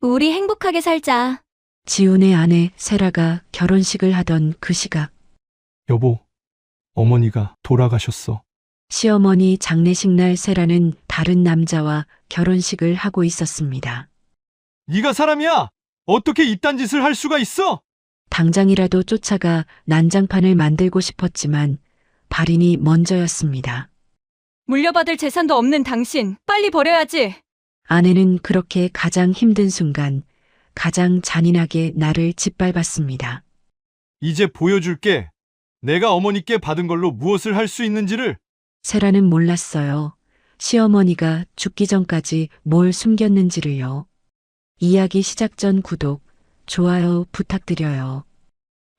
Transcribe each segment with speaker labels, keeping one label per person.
Speaker 1: 우리 행복하게 살자.
Speaker 2: 지훈의 아내 세라가 결혼식을 하던 그 시각,
Speaker 3: 여보, 어머니가 돌아가셨어.
Speaker 2: 시어머니 장례식 날 세라는 다른 남자와 결혼식을 하고 있었습니다.
Speaker 3: 네가 사람이야! 어떻게 이딴 짓을 할 수가 있어?
Speaker 2: 당장이라도 쫓아가 난장판을 만들고 싶었지만 발인이 먼저였습니다.
Speaker 1: 물려받을 재산도 없는 당신, 빨리 버려야지.
Speaker 2: 아내는 그렇게 가장 힘든 순간, 가장 잔인하게 나를 짓밟았습니다.
Speaker 3: 이제 보여줄게. 내가 어머니께 받은 걸로 무엇을 할 수 있는지를.
Speaker 2: 세라는 몰랐어요. 시어머니가 죽기 전까지 뭘 숨겼는지를요. 이야기 시작 전 구독, 좋아요 부탁드려요.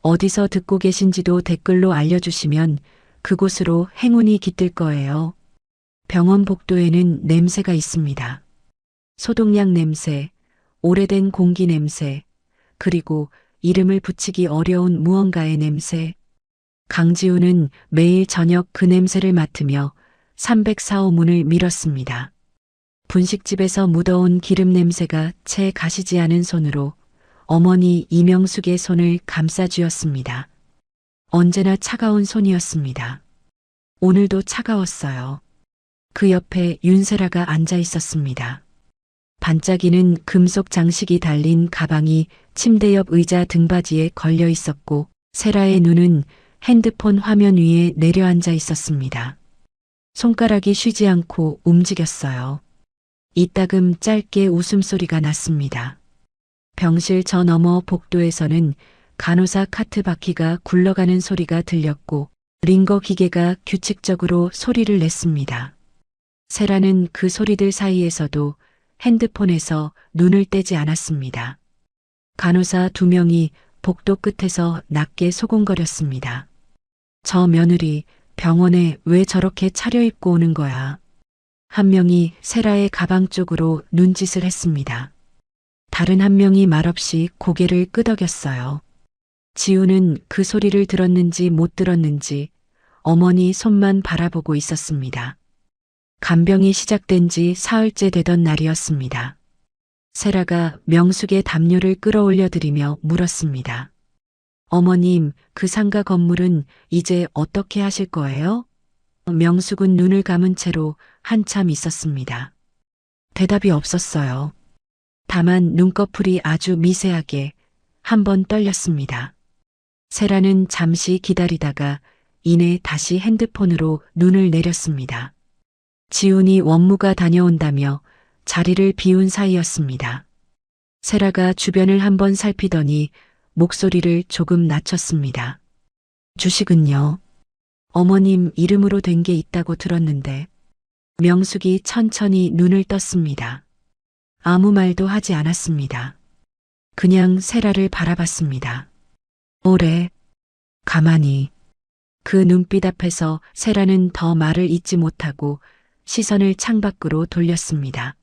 Speaker 2: 어디서 듣고 계신지도 댓글로 알려주시면 그곳으로 행운이 깃들 거예요. 병원 복도에는 냄새가 있습니다. 소독약 냄새, 오래된 공기 냄새, 그리고 이름을 붙이기 어려운 무언가의 냄새. 강지우는 매일 저녁 그 냄새를 맡으며 304호 문을 밀었습니다. 분식집에서 묻어온 기름 냄새가 채 가시지 않은 손으로 어머니 이명숙의 손을 감싸쥐었습니다. 언제나 차가운 손이었습니다. 오늘도 차가웠어요. 그 옆에 윤세라가 앉아 있었습니다. 반짝이는 금속 장식이 달린 가방이 침대 옆 의자 등받이에 걸려 있었고 세라의 눈은 핸드폰 화면 위에 내려앉아 있었습니다. 손가락이 쉬지 않고 움직였어요. 이따금 짧게 웃음소리가 났습니다. 병실 저 너머 복도에서는 간호사 카트 바퀴가 굴러가는 소리가 들렸고 링거 기계가 규칙적으로 소리를 냈습니다. 세라는 그 소리들 사이에서도 핸드폰에서 눈을 떼지 않았습니다. 간호사 2명이 복도 끝에서 낮게 소곤거렸습니다. 저 며느리 병원에 왜 저렇게 차려입고 오는 거야? 한 명이 세라의 가방 쪽으로 눈짓을 했습니다. 다른 한 명이 말없이 고개를 끄덕였어요. 지우는 그 소리를 들었는지 못 들었는지 어머니 손만 바라보고 있었습니다. 간병이 시작된 지 사흘째 되던 날이었습니다. 세라가 명숙의 담요를 끌어올려 드리며 물었습니다. 어머님, 그 상가 건물은 이제 어떻게 하실 거예요? 명숙은 눈을 감은 채로 한참 있었습니다. 대답이 없었어요. 다만 눈꺼풀이 아주 미세하게 한 번 떨렸습니다. 세라는 잠시 기다리다가 이내 다시 핸드폰으로 눈을 내렸습니다. 지훈이 원무가 다녀온다며 자리를 비운 사이였습니다. 세라가 주변을 한번 살피더니 목소리를 조금 낮췄습니다. 주식은요? 어머님 이름으로 된 게 있다고 들었는데. 명숙이 천천히 눈을 떴습니다. 아무 말도 하지 않았습니다. 그냥 세라를 바라봤습니다. 오래, 가만히. 그 눈빛 앞에서 세라는 더 말을 잇지 못하고 시선을 창밖으로 돌렸습니다.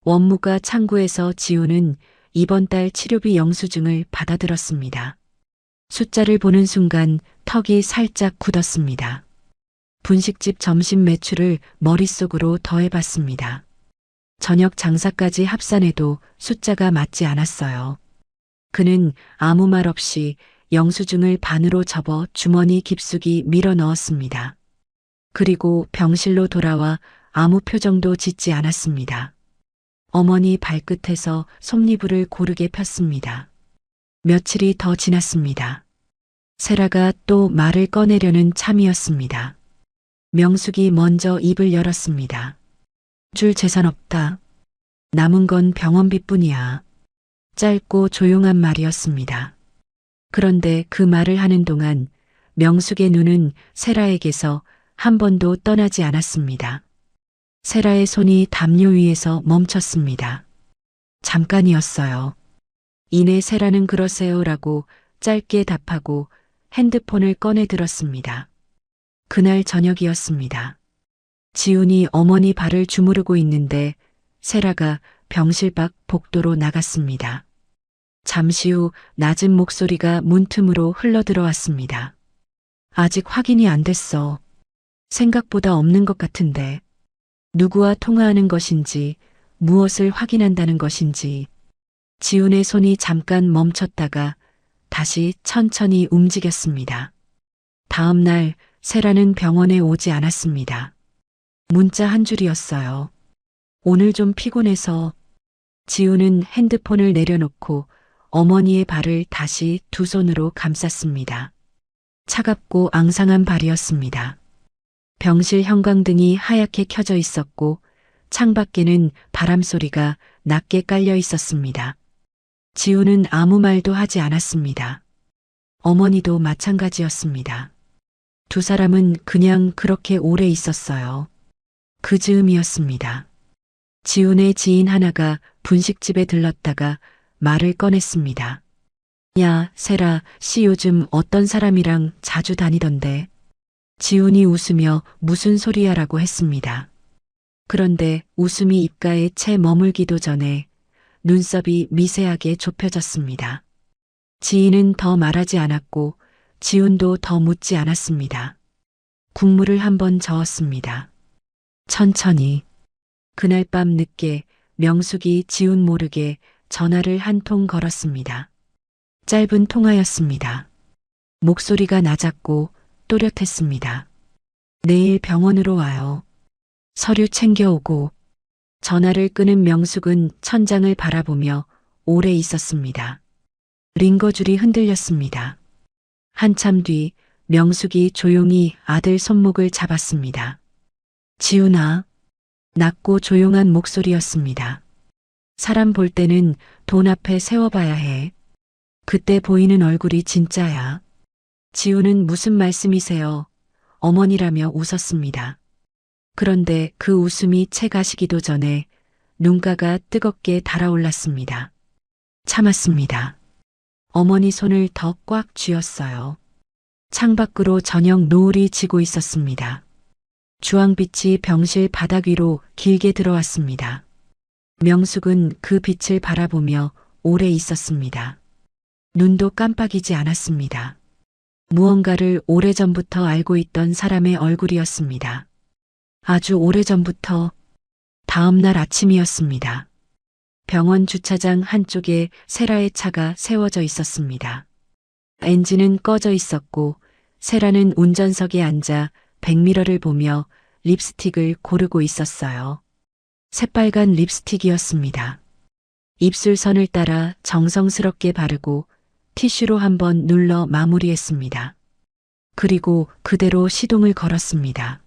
Speaker 2: 원무가 창구에서 지우는 이번 달 치료비 영수증을 받아들었습니다. 숫자를 보는 순간 턱이 살짝 굳었습니다. 분식집 점심 매출을 머릿속으로 더해봤습니다. 저녁 장사까지 합산해도 숫자가 맞지 않았어요. 그는 아무 말 없이 영수증을 반으로 접어 주머니 깊숙이 밀어 넣었습니다. 그리고 병실로 돌아와 아무 표정도 짓지 않았습니다. 어머니 발끝에서 솜니부를 고르게 폈습니다. 며칠이 더 지났습니다. 세라가 또 말을 꺼내려는 참이었습니다. 명숙이 먼저 입을 열었습니다. 줄 재산 없다. 남은 건 병원비뿐이야. 짧고 조용한 말이었습니다. 그런데 그 말을 하는 동안 명숙의 눈은 세라에게서 한 번도 떠나지 않았습니다. 세라의 손이 담요 위에서 멈췄습니다. 잠깐이었어요. 이내 세라는 그러세요라고 짧게 답하고 핸드폰을 꺼내 들었습니다. 그날 저녁이었습니다. 지훈이 어머니 발을 주무르고 있는데 세라가 병실 밖 복도로 나갔습니다. 잠시 후 낮은 목소리가 문틈으로 흘러들어왔습니다. 아직 확인이 안 됐어. 생각보다 없는 것 같은데. 누구와 통화하는 것인지, 무엇을 확인한다는 것인지. 지훈의 손이 잠깐 멈췄다가 다시 천천히 움직였습니다. 다음 날 세라는 병원에 오지 않았습니다. 문자 한 줄이었어요. 오늘 좀 피곤해서. 지훈은 핸드폰을 내려놓고 어머니의 발을 다시 두 손으로 감쌌습니다. 차갑고 앙상한 발이었습니다. 병실 형광등이 하얗게 켜져 있었고 창밖에는 바람소리가 낮게 깔려 있었습니다. 지훈은 아무 말도 하지 않았습니다. 어머니도 마찬가지였습니다. 두 사람은 그냥 그렇게 오래 있었어요. 그 즈음이었습니다. 지훈의 지인 하나가 분식집에 들렀다가 말을 꺼냈습니다. 야, 세라, 씨 요즘 어떤 사람이랑 자주 다니던데. 지훈이 웃으며 무슨 소리야라고 했습니다. 그런데 웃음이 입가에 채 머물기도 전에 눈썹이 미세하게 좁혀졌습니다. 지인은 더 말하지 않았고 지훈도 더 묻지 않았습니다. 국물을 한번 저었습니다. 천천히. 그날 밤 늦게 명숙이 지훈 모르게 전화를 한 통 걸었습니다. 짧은 통화였습니다. 목소리가 낮았고 또렷했습니다. 내일 병원으로 와요. 서류 챙겨오고. 전화를 끊은 명숙은 천장을 바라보며 오래 있었습니다. 링거줄이 흔들렸습니다. 한참 뒤 명숙이 조용히 아들 손목을 잡았습니다. 지훈아. 낮고 조용한 목소리였습니다. 사람 볼 때는 돈 앞에 세워봐야 해. 그때 보이는 얼굴이 진짜야. 지훈은 무슨 말씀이세요? 어머니라며 웃었습니다. 그런데 그 웃음이 채 가시기도 전에 눈가가 뜨겁게 달아올랐습니다. 참았습니다. 어머니 손을 더 꽉 쥐었어요. 창밖으로 저녁 노을이 지고 있었습니다. 주황빛이 병실 바닥 위로 길게 들어왔습니다. 명숙은 그 빛을 바라보며 오래 있었습니다. 눈도 깜빡이지 않았습니다. 무언가를 오래전부터 알고 있던 사람의 얼굴이었습니다. 아주 오래전부터. 다음 날 아침이었습니다. 병원 주차장 한쪽에 세라의 차가 세워져 있었습니다. 엔진은 꺼져 있었고 세라는 운전석에 앉아 백미러를 보며 립스틱을 고르고 있었어요. 새빨간 립스틱이었습니다. 입술선을 따라 정성스럽게 바르고 티슈로 한번 눌러 마무리했습니다. 그리고 그대로 시동을 걸었습니다.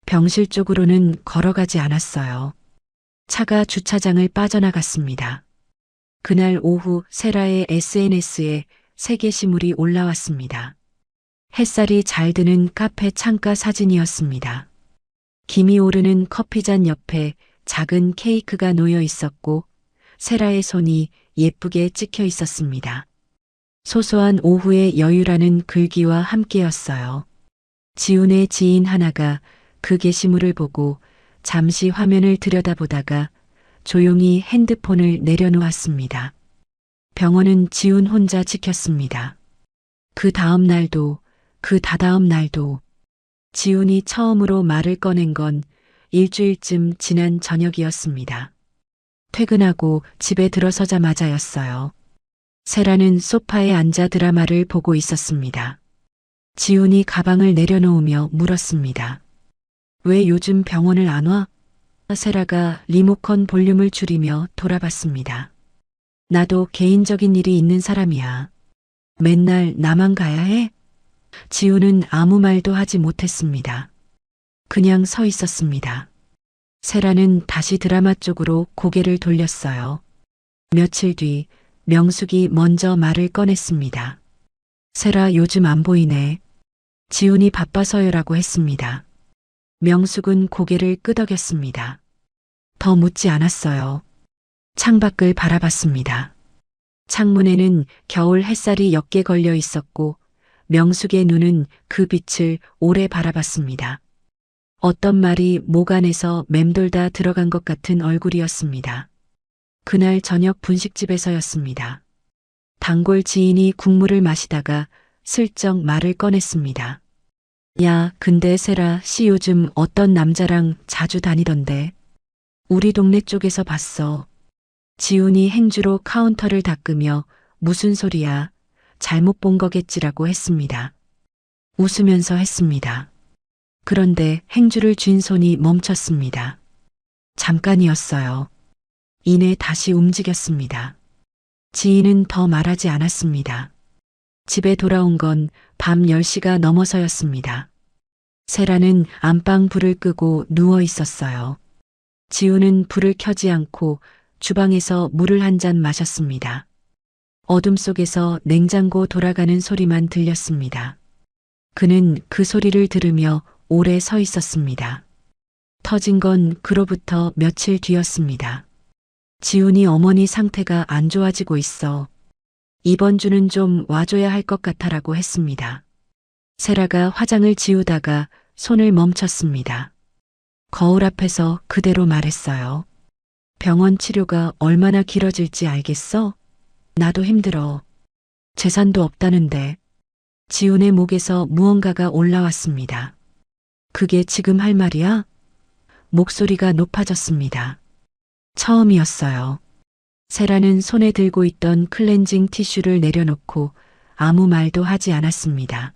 Speaker 2: 병실 쪽으로는 걸어가지 않았어요. 차가 주차장을 빠져나갔습니다. 그날 오후 세라의 SNS에 새 게시물이 올라왔습니다. 햇살이 잘 드는 카페 창가 사진이었습니다. 김이 오르는 커피잔 옆에 작은 케이크가 놓여 있었고 세라의 손이 예쁘게 찍혀 있었습니다. 소소한 오후의 여유라는 글귀와 함께였어요. 지훈의 지인 하나가 그 게시물을 보고 잠시 화면을 들여다보다가 조용히 핸드폰을 내려놓았습니다. 병원은 지훈 혼자 지켰습니다. 그 다음 날도 그 다다음 날도. 지훈이 처음으로 말을 꺼낸 건 일주일쯤 지난 저녁이었습니다. 퇴근하고 집에 들어서자마자였어요. 세라는 소파에 앉아 드라마를 보고 있었습니다. 지훈이 가방을 내려놓으며 물었습니다. 왜 요즘 병원을 안 와? 세라가 리모컨 볼륨을 줄이며 돌아봤습니다. 나도 개인적인 일이 있는 사람이야. 맨날 나만 가야 해? 지훈은 아무 말도 하지 못했습니다. 그냥 서 있었습니다. 세라는 다시 드라마 쪽으로 고개를 돌렸어요. 며칠 뒤 명숙이 먼저 말을 꺼냈습니다. 세라 요즘 안 보이네. 지훈이 바빠서요라고 했습니다. 명숙은 고개를 끄덕였습니다. 더 묻지 않았어요. 창밖을 바라봤습니다. 창문에는 겨울 햇살이 옅게 걸려 있었고 명숙의 눈은 그 빛을 오래 바라봤습니다. 어떤 말이 목 안에서 맴돌다 들어간 것 같은 얼굴이었습니다. 그날 저녁 분식집에서였습니다. 단골 지인이 국물을 마시다가 슬쩍 말을 꺼냈습니다. 야, 근데 세라 씨 요즘 어떤 남자랑 자주 다니던데. 우리 동네 쪽에서 봤어. 지훈이 행주로 카운터를 닦으며 무슨 소리야? 잘못 본 거겠지라고 했습니다. 웃으면서 했습니다. 그런데 행주를 쥔 손이 멈췄습니다. 잠깐이었어요. 이내 다시 움직였습니다. 지인은 더 말하지 않았습니다. 집에 돌아온 건 밤 10시가 넘어서였습니다. 세라는 안방 불을 끄고 누워 있었어요. 지우는 불을 켜지 않고 주방에서 물을 한 잔 마셨습니다. 어둠 속에서 냉장고 돌아가는 소리만 들렸습니다. 그는 그 소리를 들으며 오래 서 있었습니다. 터진 건 그로부터 며칠 뒤였습니다. 지훈이 어머니 상태가 안 좋아지고 있어. 이번 주는 좀 와줘야 할 것 같아라고 했습니다. 세라가 화장을 지우다가 손을 멈췄습니다. 거울 앞에서 그대로 말했어요. 병원 치료가 얼마나 길어질지 알겠어? 나도 힘들어. 재산도 없다는데. 지훈의 목에서 무언가가 올라왔습니다. 그게 지금 할 말이야? 목소리가 높아졌습니다. 처음이었어요. 세라는 손에 들고 있던 클렌징 티슈를 내려놓고 아무 말도 하지 않았습니다.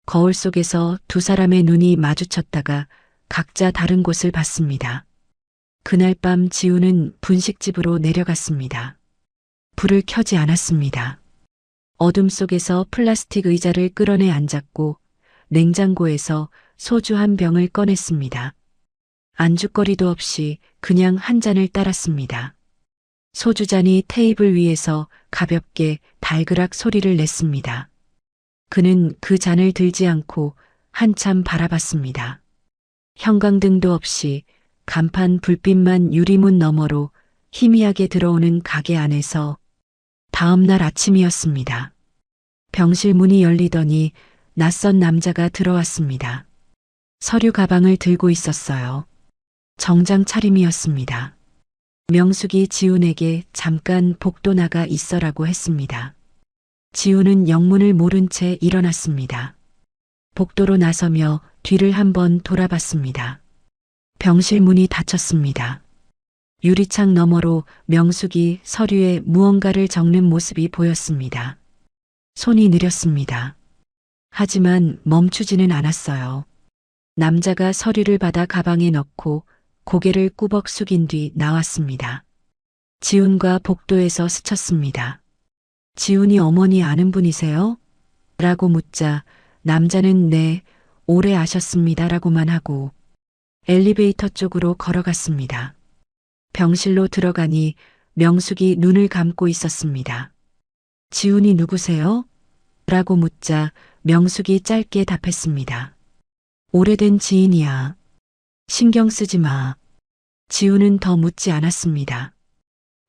Speaker 2: 거울 속에서 두 사람의 눈이 마주쳤다가 각자 다른 곳을 봤습니다. 그날 밤 지우는 분식집으로 내려갔습니다. 불을 켜지 않았습니다. 어둠 속에서 플라스틱 의자를 끌어내 앉았고 냉장고에서 소주 한 병을 꺼냈습니다. 안주거리도 없이 그냥 한 잔을 따랐습니다. 소주잔이 테이블 위에서 가볍게 달그락 소리를 냈습니다. 그는 그 잔을 들지 않고 한참 바라봤습니다. 형광등도 없이 간판 불빛만 유리문 너머로 희미하게 들어오는 가게 안에서 다음 날 아침이었습니다. 병실 문이 열리더니 낯선 남자가 들어왔습니다. 서류 가방을 들고 있었어요. 정장 차림이었습니다. 명숙이 지훈에게 잠깐 복도 나가 있어라고 했습니다. 지훈은 영문을 모른 채 일어났습니다. 복도로 나서며 뒤를 한번 돌아봤습니다. 병실 문이 닫혔습니다. 유리창 너머로 명숙이 서류에 무언가를 적는 모습이 보였습니다. 손이 느렸습니다. 하지만 멈추지는 않았어요. 남자가 서류를 받아 가방에 넣고 고개를 꾸벅 숙인 뒤 나왔습니다. 지훈과 복도에서 스쳤습니다. 지훈이 어머니 아는 분이세요? 라고 묻자 남자는 네, 오래 아셨습니다 라고만 하고 엘리베이터 쪽으로 걸어갔습니다. 병실로 들어가니 명숙이 눈을 감고 있었습니다. 지훈이 누구세요? 라고 묻자 명숙이 짧게 답했습니다. 오래된 지인이야. 신경 쓰지 마. 지훈은 더 묻지 않았습니다.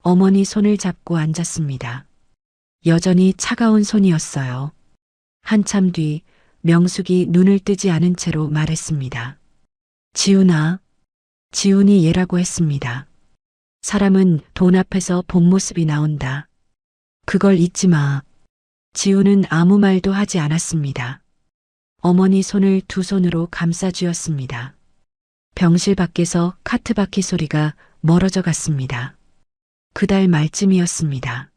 Speaker 2: 어머니 손을 잡고 앉았습니다. 여전히 차가운 손이었어요. 한참 뒤 명숙이 눈을 뜨지 않은 채로 말했습니다. 지훈아. 지훈이 얘라고 했습니다. 사람은 돈 앞에서 본 모습이 나온다. 그걸 잊지 마. 지훈은 아무 말도 하지 않았습니다. 어머니 손을 두 손으로 감싸쥐었습니다. 병실 밖에서 카트 바퀴 소리가 멀어져 갔습니다. 그달 말쯤이었습니다.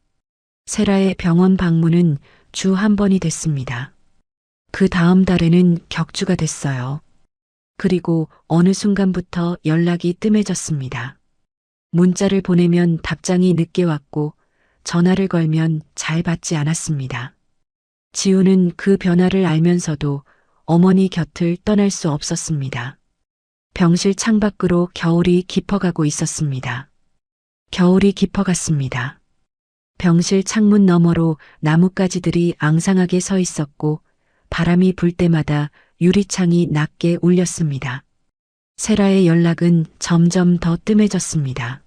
Speaker 2: 세라의 병원 방문은 주 한 번이 됐습니다. 그 다음 달에는 격주가 됐어요. 그리고 어느 순간부터 연락이 뜸해졌습니다. 문자를 보내면 답장이 늦게 왔고 전화를 걸면 잘 받지 않았습니다. 지우는 그 변화를 알면서도 어머니 곁을 떠날 수 없었습니다. 병실 창밖으로 겨울이 깊어가고 있었습니다. 겨울이 깊어갔습니다. 병실 창문 너머로 나뭇가지들이 앙상하게 서 있었고 바람이 불 때마다 유리창이 낮게 울렸습니다. 세라의 연락은 점점 더 뜸해졌습니다.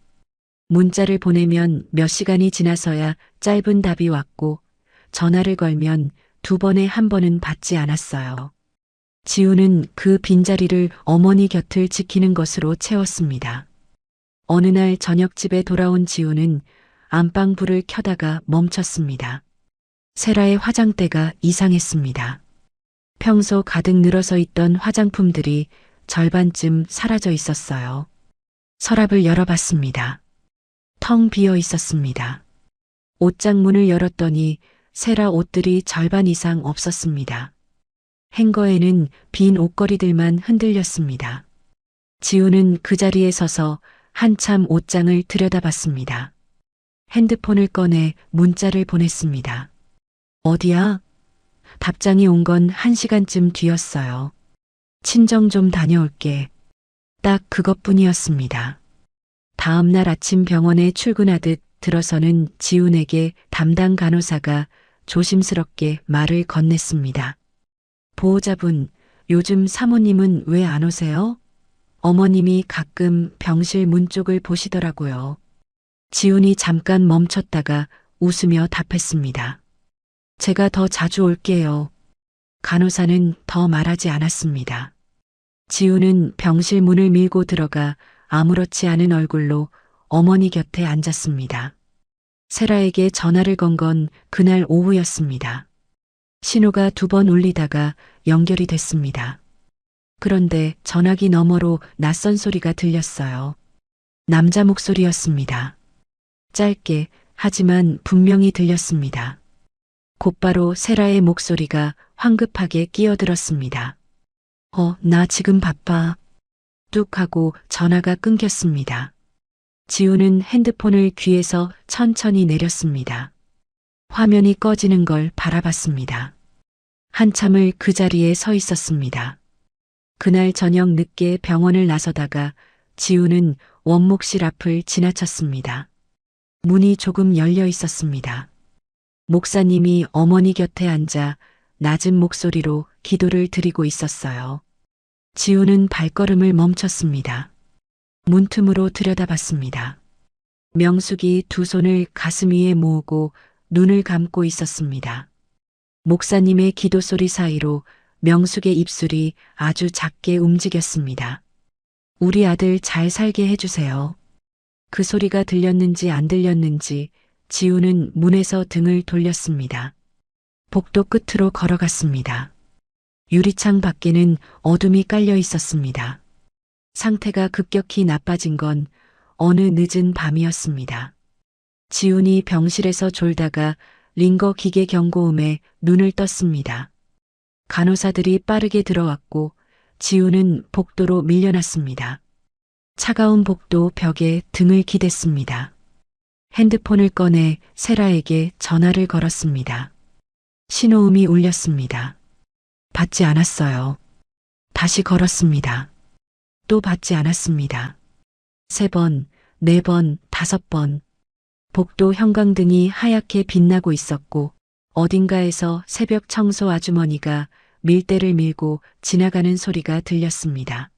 Speaker 2: 문자를 보내면 몇 시간이 지나서야 짧은 답이 왔고 전화를 걸면 두 번에 한 번은 받지 않았어요. 지우는 그 빈자리를 어머니 곁을 지키는 것으로 채웠습니다. 어느 날 저녁 집에 돌아온 지우는 안방 불을 켜다가 멈췄습니다. 세라의 화장대가 이상했습니다. 평소 가득 늘어서 있던 화장품들이 절반쯤 사라져 있었어요. 서랍을 열어봤습니다. 텅 비어 있었습니다. 옷장 문을 열었더니 세라 옷들이 절반 이상 없었습니다. 행거에는 빈 옷걸이들만 흔들렸습니다. 지우는 그 자리에 서서 한참 옷장을 들여다봤습니다. 핸드폰을 꺼내 문자를 보냈습니다. 어디야? 답장이 온 건 1시간쯤 뒤였어요. 친정 좀 다녀올게. 딱 그것뿐이었습니다. 다음 날 아침 병원에 출근하듯 들어서는 지훈에게 담당 간호사가 조심스럽게 말을 건넸습니다. 보호자분, 요즘 사모님은 왜 안 오세요? 어머님이 가끔 병실 문 쪽을 보시더라고요. 지훈이 잠깐 멈췄다가 웃으며 답했습니다. 제가 더 자주 올게요. 간호사는 더 말하지 않았습니다. 지훈은 병실 문을 밀고 들어가 아무렇지 않은 얼굴로 어머니 곁에 앉았습니다. 세라에게 전화를 건 건 그날 오후였습니다. 신호가 2번 울리다가 연결이 됐습니다. 그런데 전화기 너머로 낯선 소리가 들렸어요. 남자 목소리였습니다. 짧게 하지만 분명히 들렸습니다. 곧바로 세라의 목소리가 황급하게 끼어들었습니다. 나 지금 바빠. 뚝 하고 전화가 끊겼습니다. 지우는 핸드폰을 귀에서 천천히 내렸습니다. 화면이 꺼지는 걸 바라봤습니다. 한참을 그 자리에 서 있었습니다. 그날 저녁 늦게 병원을 나서다가 지우는 원목실 앞을 지나쳤습니다. 문이 조금 열려 있었습니다. 목사님이 어머니 곁에 앉아 낮은 목소리로 기도를 드리고 있었어요. 지우는 발걸음을 멈췄습니다. 문틈으로 들여다봤습니다. 명숙이 2 손을 가슴 위에 모으고 눈을 감고 있었습니다. 목사님의 기도 소리 사이로 명숙의 입술이 아주 작게 움직였습니다. 우리 아들 잘 살게 해주세요. 그 소리가 들렸는지 안 들렸는지 지우는 문에서 등을 돌렸습니다. 복도 끝으로 걸어갔습니다. 유리창 밖에는 어둠이 깔려 있었습니다. 상태가 급격히 나빠진 건 어느 늦은 밤이었습니다. 지훈이 병실에서 졸다가 링거 기계 경고음에 눈을 떴습니다. 간호사들이 빠르게 들어왔고 지훈은 복도로 밀려났습니다. 차가운 복도 벽에 등을 기댔습니다. 핸드폰을 꺼내 세라에게 전화를 걸었습니다. 신호음이 울렸습니다. 받지 않았어요. 다시 걸었습니다. 또 받지 않았습니다. 3번, 4번, 5번. 복도 형광등이 하얗게 빛나고 있었고 어딘가에서 새벽 청소 아주머니가 밀대를 밀고 지나가는 소리가 들렸습니다.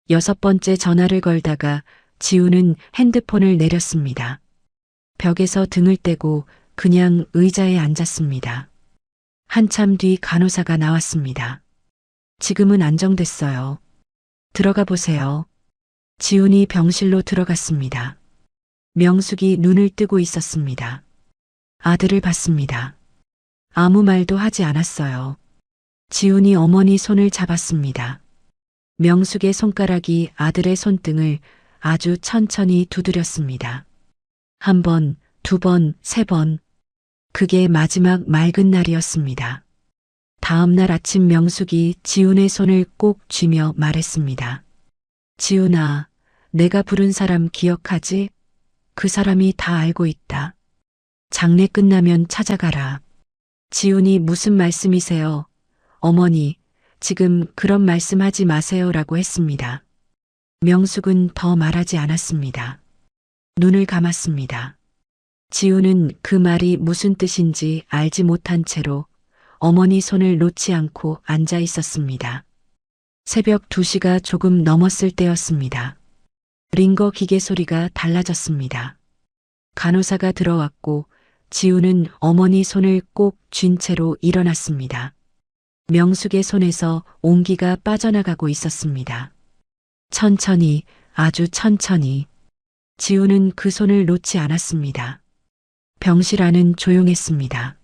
Speaker 2: 6번째 전화를 걸다가 지우는 핸드폰을 내렸습니다. 벽에서 등을 떼고 그냥 의자에 앉았습니다. 한참 뒤 간호사가 나왔습니다. 지금은 안정됐어요. 들어가 보세요. 지훈이 병실로 들어갔습니다. 명숙이 눈을 뜨고 있었습니다. 아들을 봤습니다. 아무 말도 하지 않았어요. 지훈이 어머니 손을 잡았습니다. 명숙의 손가락이 아들의 손등을 아주 천천히 두드렸습니다. 1번, 2번, 3번. 그게 마지막 맑은 날이었습니다. 다음 날 아침 명숙이 지훈의 손을 꼭 쥐며 말했습니다. 지훈아, 내가 부른 사람 기억하지? 그 사람이 다 알고 있다. 장례 끝나면 찾아가라. 지훈이 무슨 말씀이세요? 어머니, 지금 그런 말씀하지 마세요라고 했습니다. 명숙은 더 말하지 않았습니다. 눈을 감았습니다. 지훈은 그 말이 무슨 뜻인지 알지 못한 채로 어머니 손을 놓지 않고 앉아 있었습니다. 새벽 2시가 조금 넘었을 때였습니다. 링거 기계 소리가 달라졌습니다. 간호사가 들어왔고 지훈은 어머니 손을 꼭 쥔 채로 일어났습니다. 명숙의 손에서 온기가 빠져나가고 있었습니다. 천천히, 아주 천천히. 지훈은 그 손을 놓지 않았습니다. 병실 안은 조용했습니다.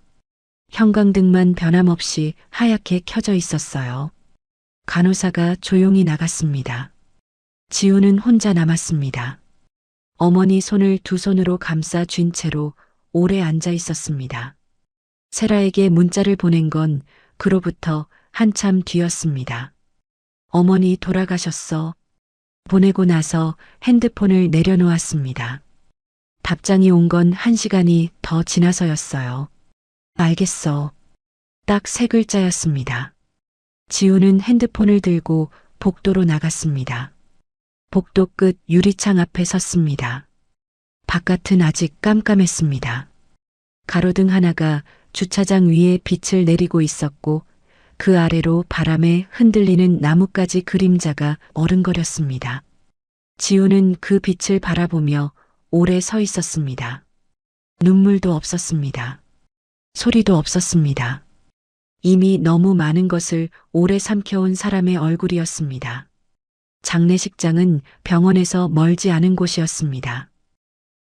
Speaker 2: 형광등만 변함없이 하얗게 켜져 있었어요. 간호사가 조용히 나갔습니다. 지훈은 혼자 남았습니다. 어머니 손을 두 손으로 감싸 쥔 채로 오래 앉아 있었습니다. 세라에게 문자를 보낸 건 그로부터 한참 뒤였습니다. 어머니 돌아가셨어. 보내고 나서 핸드폰을 내려놓았습니다. 답장이 온 건 1시간이 더 지나서였어요. 알겠어. 딱 3글자였습니다. 지우는 핸드폰을 들고 복도로 나갔습니다. 복도 끝 유리창 앞에 섰습니다. 바깥은 아직 깜깜했습니다. 가로등 하나가 주차장 위에 빛을 내리고 있었고 그 아래로 바람에 흔들리는 나뭇가지 그림자가 어른거렸습니다. 지우는 그 빛을 바라보며 오래 서 있었습니다. 눈물도 없었습니다. 소리도 없었습니다. 이미 너무 많은 것을 오래 삼켜온 사람의 얼굴이었습니다. 장례식장은 병원에서 멀지 않은 곳이었습니다.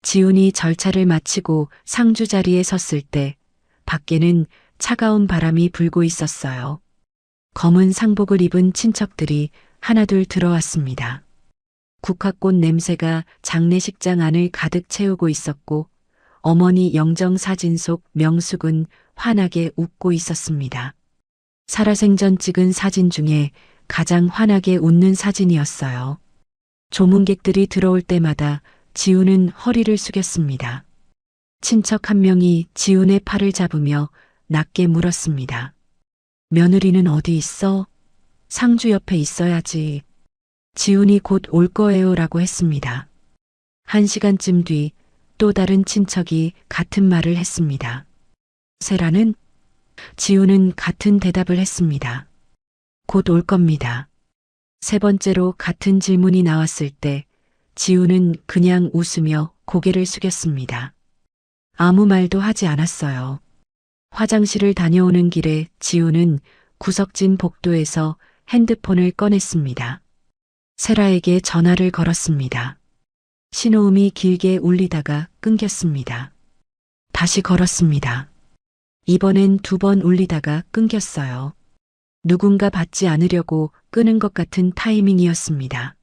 Speaker 2: 지훈이 절차를 마치고 상주 자리에 섰을 때 밖에는 차가운 바람이 불고 있었어요. 검은 상복을 입은 친척들이 하나둘 들어왔습니다. 국화꽃 냄새가 장례식장 안을 가득 채우고 있었고 어머니 영정사진 속 명숙은 환하게 웃고 있었습니다. 살아생전 찍은 사진 중에 가장 환하게 웃는 사진이었어요. 조문객들이 들어올 때마다 지훈은 허리를 숙였습니다. 친척 한 명이 지훈의 팔을 잡으며 낮게 물었습니다. 며느리는 어디 있어? 상주 옆에 있어야지. 지훈이 곧 올 거예요 라고 했습니다. 1시간쯤 뒤 또 다른 친척이 같은 말을 했습니다. 세라는? 지훈은 같은 대답을 했습니다. 곧 올 겁니다. 3번째로 같은 질문이 나왔을 때 지훈은 그냥 웃으며 고개를 숙였습니다. 아무 말도 하지 않았어요. 화장실을 다녀오는 길에 지훈은 구석진 복도에서 핸드폰을 꺼냈습니다. 세라에게 전화를 걸었습니다. 신호음이 길게 울리다가 끊겼습니다. 다시 걸었습니다. 이번엔 2번 울리다가 끊겼어요. 누군가 받지 않으려고 끄는 것 같은 타이밍이었습니다.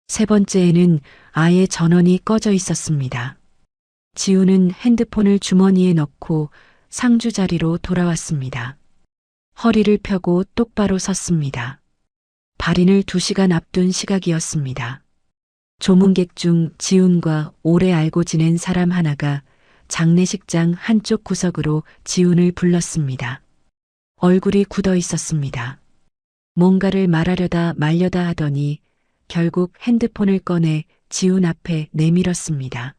Speaker 2: 3번째에는 아예 전원이 꺼져 있었습니다. 지우는 핸드폰을 주머니에 넣고 상주 자리로 돌아왔습니다. 허리를 펴고 똑바로 섰습니다. 발인을 2시간 앞둔 시각이었습니다. 조문객 중 지훈과 오래 알고 지낸 사람 하나가 장례식장 한쪽 구석으로 지훈을 불렀습니다. 얼굴이 굳어 있었습니다. 뭔가를 말하려다 말려다 하더니 결국 핸드폰을 꺼내 지훈 앞에 내밀었습니다.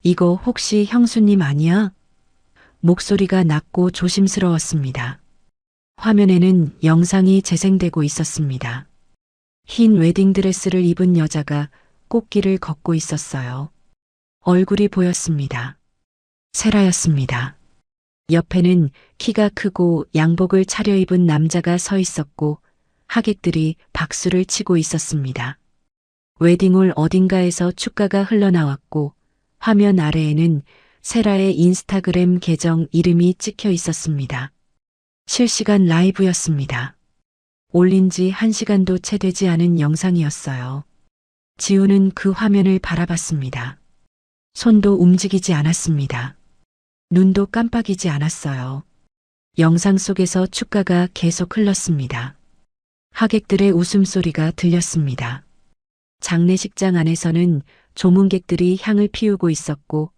Speaker 2: 이거 혹시 형수님 아니야? 목소리가 낮고 조심스러웠습니다. 화면에는 영상이 재생되고 있었습니다. 흰 웨딩드레스를 입은 여자가 꽃길을 걷고 있었어요. 얼굴이 보였습니다. 세라였습니다. 옆에는 키가 크고 양복을 차려입은 남자가 서 있었고 하객들이 박수를 치고 있었습니다. 웨딩홀 어딘가에서 축가가 흘러나왔고 화면 아래에는 세라의 인스타그램 계정 이름이 찍혀 있었습니다. 실시간 라이브였습니다. 올린 지 1시간도 채 되지 않은 영상이었어요. 지우는 그 화면을 바라봤습니다. 손도 움직이지 않았습니다. 눈도 깜빡이지 않았어요. 영상 속에서 축가가 계속 흘렀습니다. 하객들의 웃음소리가 들렸습니다. 장례식장 안에서는 조문객들이 향을 피우고 있었고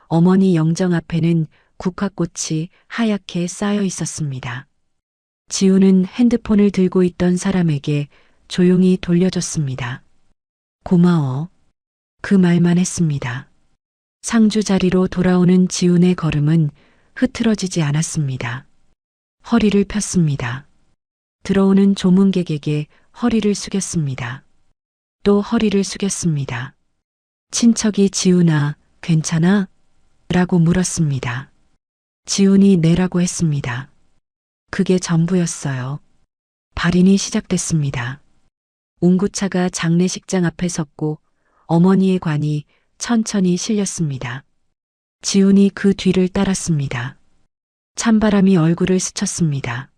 Speaker 2: 어머니 영정 앞에는 국화꽃이 하얗게 쌓여 있었습니다. 지우는 핸드폰을 들고 있던 사람에게 조용히 돌려줬습니다. 고마워. 그 말만 했습니다. 상주 자리로 돌아오는 지훈의 걸음은 흐트러지지 않았습니다. 허리를 폈습니다. 들어오는 조문객에게 허리를 숙였습니다. 또 허리를 숙였습니다. 친척이 지훈아, 괜찮아? 라고 물었습니다. 지훈이 네라고 했습니다. 그게 전부였어요. 발인이 시작됐습니다. 운구차가 장례식장 앞에 섰고 어머니의 관이 천천히 실렸습니다. 지훈이 그 뒤를 따랐습니다. 찬바람이 얼굴을 스쳤습니다.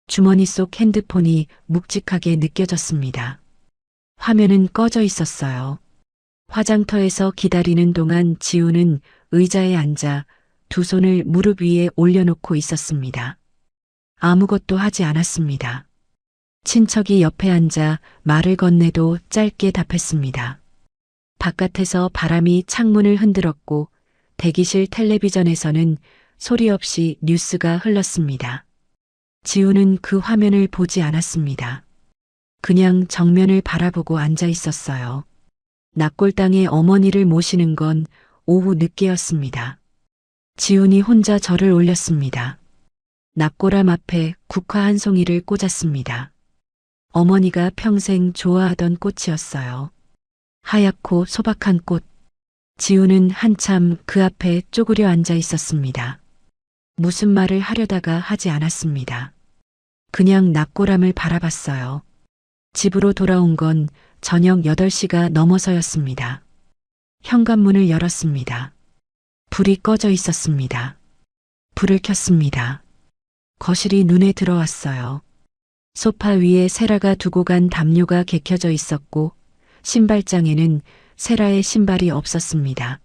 Speaker 2: 주머니 속 핸드폰이 묵직하게 느껴졌습니다. 화면은 꺼져 있었어요. 화장터에서 기다리는 동안 지우는 의자에 앉아 두 손을 무릎 위에 올려놓고 있었습니다. 아무것도 하지 않았습니다. 친척이 옆에 앉아 말을 건네도 짧게 답했습니다. 바깥에서 바람이 창문을 흔들었고 대기실 텔레비전에서는 소리 없이 뉴스가 흘렀습니다. 지우는 그 화면을 보지 않았습니다. 그냥 정면을 바라보고 앉아 있었어요. 납골당에 어머니를 모시는 건 오후 늦게였습니다. 지훈이 혼자 절을 올렸습니다. 납골함 앞에 국화 한 송이를 꽂았습니다. 어머니가 평생 좋아하던 꽃이었어요. 하얗고 소박한 꽃. 지훈은 한참 그 앞에 쪼그려 앉아 있었습니다. 무슨 말을 하려다가 하지 않았습니다. 그냥 납골함을 바라봤어요. 집으로 돌아온 건 저녁 8시가 넘어서였습니다. 현관문을 열었습니다. 불이 꺼져 있었습니다. 불을 켰습니다. 거실이 눈에 들어왔어요. 소파 위에 세라가 두고 간 담요가 개켜져 있었고 신발장에는 세라의 신발이 없었습니다.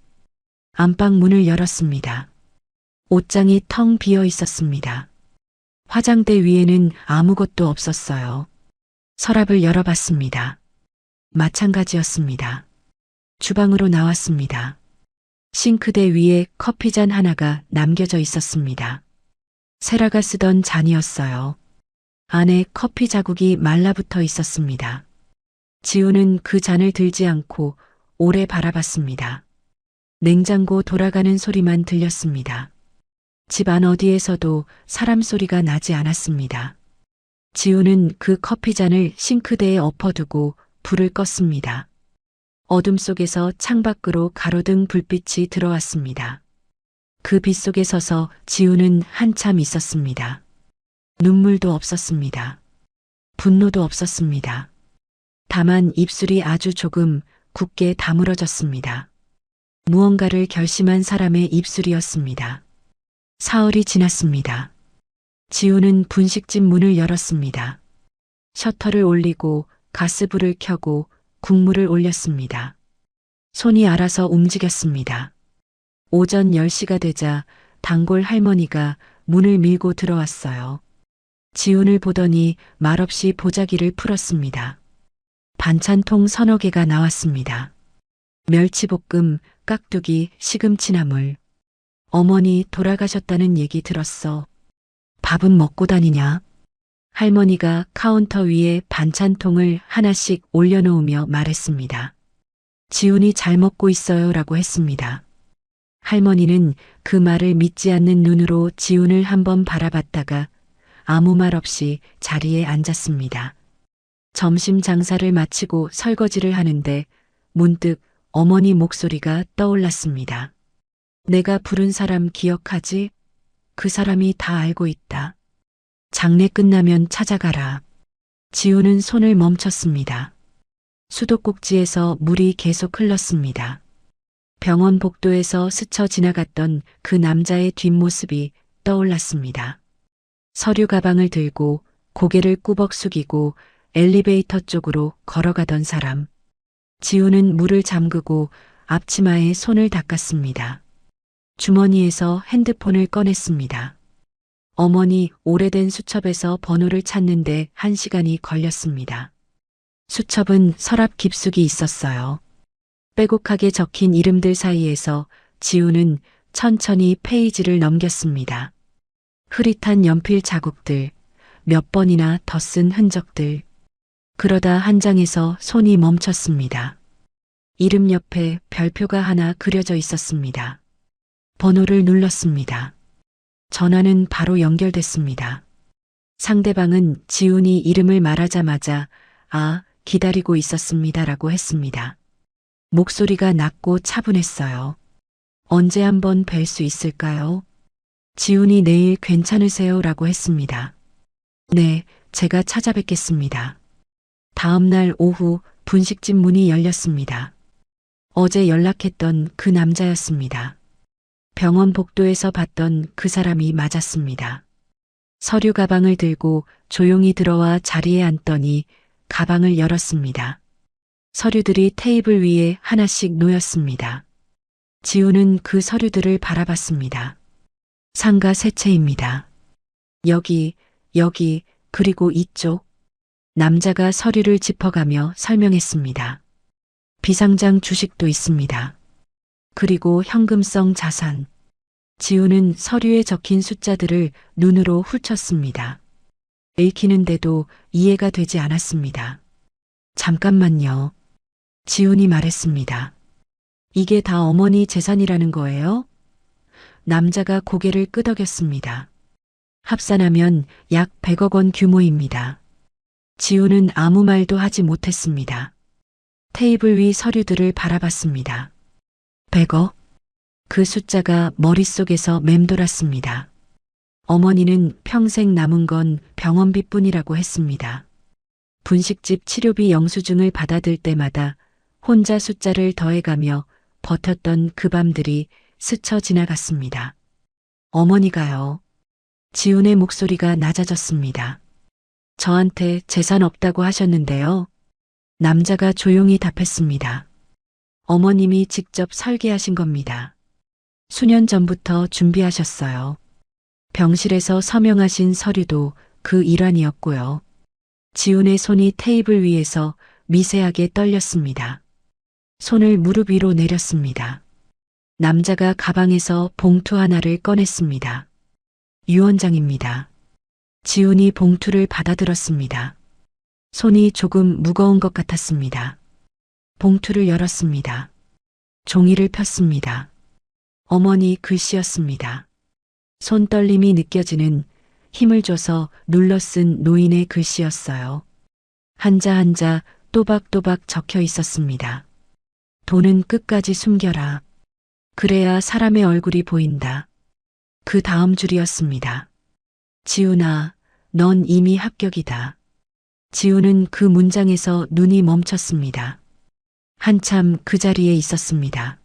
Speaker 2: 안방 문을 열었습니다. 옷장이 텅 비어 있었습니다. 화장대 위에는 아무것도 없었어요. 서랍을 열어봤습니다. 마찬가지였습니다. 주방으로 나왔습니다. 싱크대 위에 커피잔 하나가 남겨져 있었습니다. 세라가 쓰던 잔이었어요. 안에 커피 자국이 말라붙어 있었습니다. 지우는 그 잔을 들지 않고 오래 바라봤습니다. 냉장고 돌아가는 소리만 들렸습니다. 집 안 어디에서도 사람 소리가 나지 않았습니다. 지우는 그 커피잔을 싱크대에 엎어두고 불을 껐습니다. 어둠 속에서 창밖으로 가로등 불빛이 들어왔습니다. 그 빛 속에 서서 지우는 한참 있었습니다. 눈물도 없었습니다. 분노도 없었습니다. 다만 입술이 아주 조금 굳게 다물어졌습니다. 무언가를 결심한 사람의 입술이었습니다. 사흘이 지났습니다. 지우는 분식집 문을 열었습니다. 셔터를 올리고 가스불을 켜고 국물을 올렸습니다. 손이 알아서 움직였습니다. 오전 10시가 되자 단골 할머니가 문을 밀고 들어왔어요. 지훈을 보더니 말없이 보자기를 풀었습니다. 반찬통 서너 개가 나왔습니다. 멸치볶음, 깍두기, 시금치나물. 어머니 돌아가셨다는 얘기 들었어. 밥은 먹고 다니냐? 할머니가 카운터 위에 반찬통을 하나씩 올려놓으며 말했습니다. 지훈이 잘 먹고 있어요 라고 했습니다. 할머니는 그 말을 믿지 않는 눈으로 지훈을 한번 바라봤다가 아무 말 없이 자리에 앉았습니다. 점심 장사를 마치고 설거지를 하는데 문득 어머니 목소리가 떠올랐습니다. 내가 부른 사람 기억하지? 그 사람이 다 알고 있다. 장례 끝나면 찾아가라. 지우는 손을 멈췄습니다. 수도꼭지에서 물이 계속 흘렀습니다. 병원 복도에서 스쳐 지나갔던 그 남자의 뒷모습이 떠올랐습니다. 서류 가방을 들고 고개를 꾸벅 숙이고 엘리베이터 쪽으로 걸어가던 사람. 지우는 물을 잠그고 앞치마에 손을 닦았습니다. 주머니에서 핸드폰을 꺼냈습니다. 어머니 오래된 수첩에서 번호를 찾는데 1시간이 걸렸습니다. 수첩은 서랍 깊숙이 있었어요. 빼곡하게 적힌 이름들 사이에서 지우는 천천히 페이지를 넘겼습니다. 흐릿한 연필 자국들, 몇 번이나 더 쓴 흔적들. 그러다 한 장에서 손이 멈췄습니다. 이름 옆에 별표가 하나 그려져 있었습니다. 번호를 눌렀습니다. 전화는 바로 연결됐습니다. 상대방은 지훈이 이름을 말하자마자 아, 기다리고 있었습니다라고 했습니다. 목소리가 낮고 차분했어요. 언제 한번 뵐 수 있을까요? 지훈이 내일 괜찮으세요? 라고 했습니다. 네, 제가 찾아뵙겠습니다. 다음 날 오후 분식집 문이 열렸습니다. 어제 연락했던 그 남자였습니다. 병원 복도에서 봤던 그 사람이 맞았습니다. 서류 가방을 들고 조용히 들어와 자리에 앉더니 가방을 열었습니다. 서류들이 테이블 위에 하나씩 놓였습니다. 지우는 그 서류들을 바라봤습니다. 상가 세 채입니다. 여기, 그리고 이쪽. 남자가 서류를 짚어가며 설명했습니다. 비상장 주식도 있습니다. 그리고 현금성 자산. 지우는 서류에 적힌 숫자들을 눈으로 훑었습니다. 읽히는데도 이해가 되지 않았습니다. 잠깐만요. 지훈이 말했습니다. 이게 다 어머니 재산이라는 거예요? 남자가 고개를 끄덕였습니다. 합산하면 약 100억 원 규모입니다. 지훈은 아무 말도 하지 못했습니다. 테이블 위 서류들을 바라봤습니다. 100억? 그 숫자가 머릿속에서 맴돌았습니다. 어머니는 평생 남은 건 병원비뿐이라고 했습니다. 분식집 치료비 영수증을 받아들 때마다 혼자 숫자를 더해가며 버텼던 그 밤들이 스쳐 지나갔습니다. 어머니가요. 지훈의 목소리가 낮아졌습니다. 저한테 재산 없다고 하셨는데요. 남자가 조용히 답했습니다. 어머님이 직접 설계하신 겁니다. 수년 전부터 준비하셨어요. 병실에서 서명하신 서류도 그 일환이었고요. 지훈의 손이 테이블 위에서 미세하게 떨렸습니다. 손을 무릎 위로 내렸습니다. 남자가 가방에서 봉투 하나를 꺼냈습니다. 유언장입니다. 지훈이 봉투를 받아들었습니다. 손이 조금 무거운 것 같았습니다. 봉투를 열었습니다. 종이를 폈습니다. 어머니 글씨였습니다. 손떨림이 느껴지는 힘을 줘서 눌러 쓴 노인의 글씨였어요. 한자 한자 또박또박 적혀 있었습니다. 돈은 끝까지 숨겨라. 그래야 사람의 얼굴이 보인다. 그 다음 줄이었습니다. 지훈아, 넌 이미 합격이다. 지훈은 그 문장에서 눈이 멈췄습니다. 한참 그 자리에 있었습니다.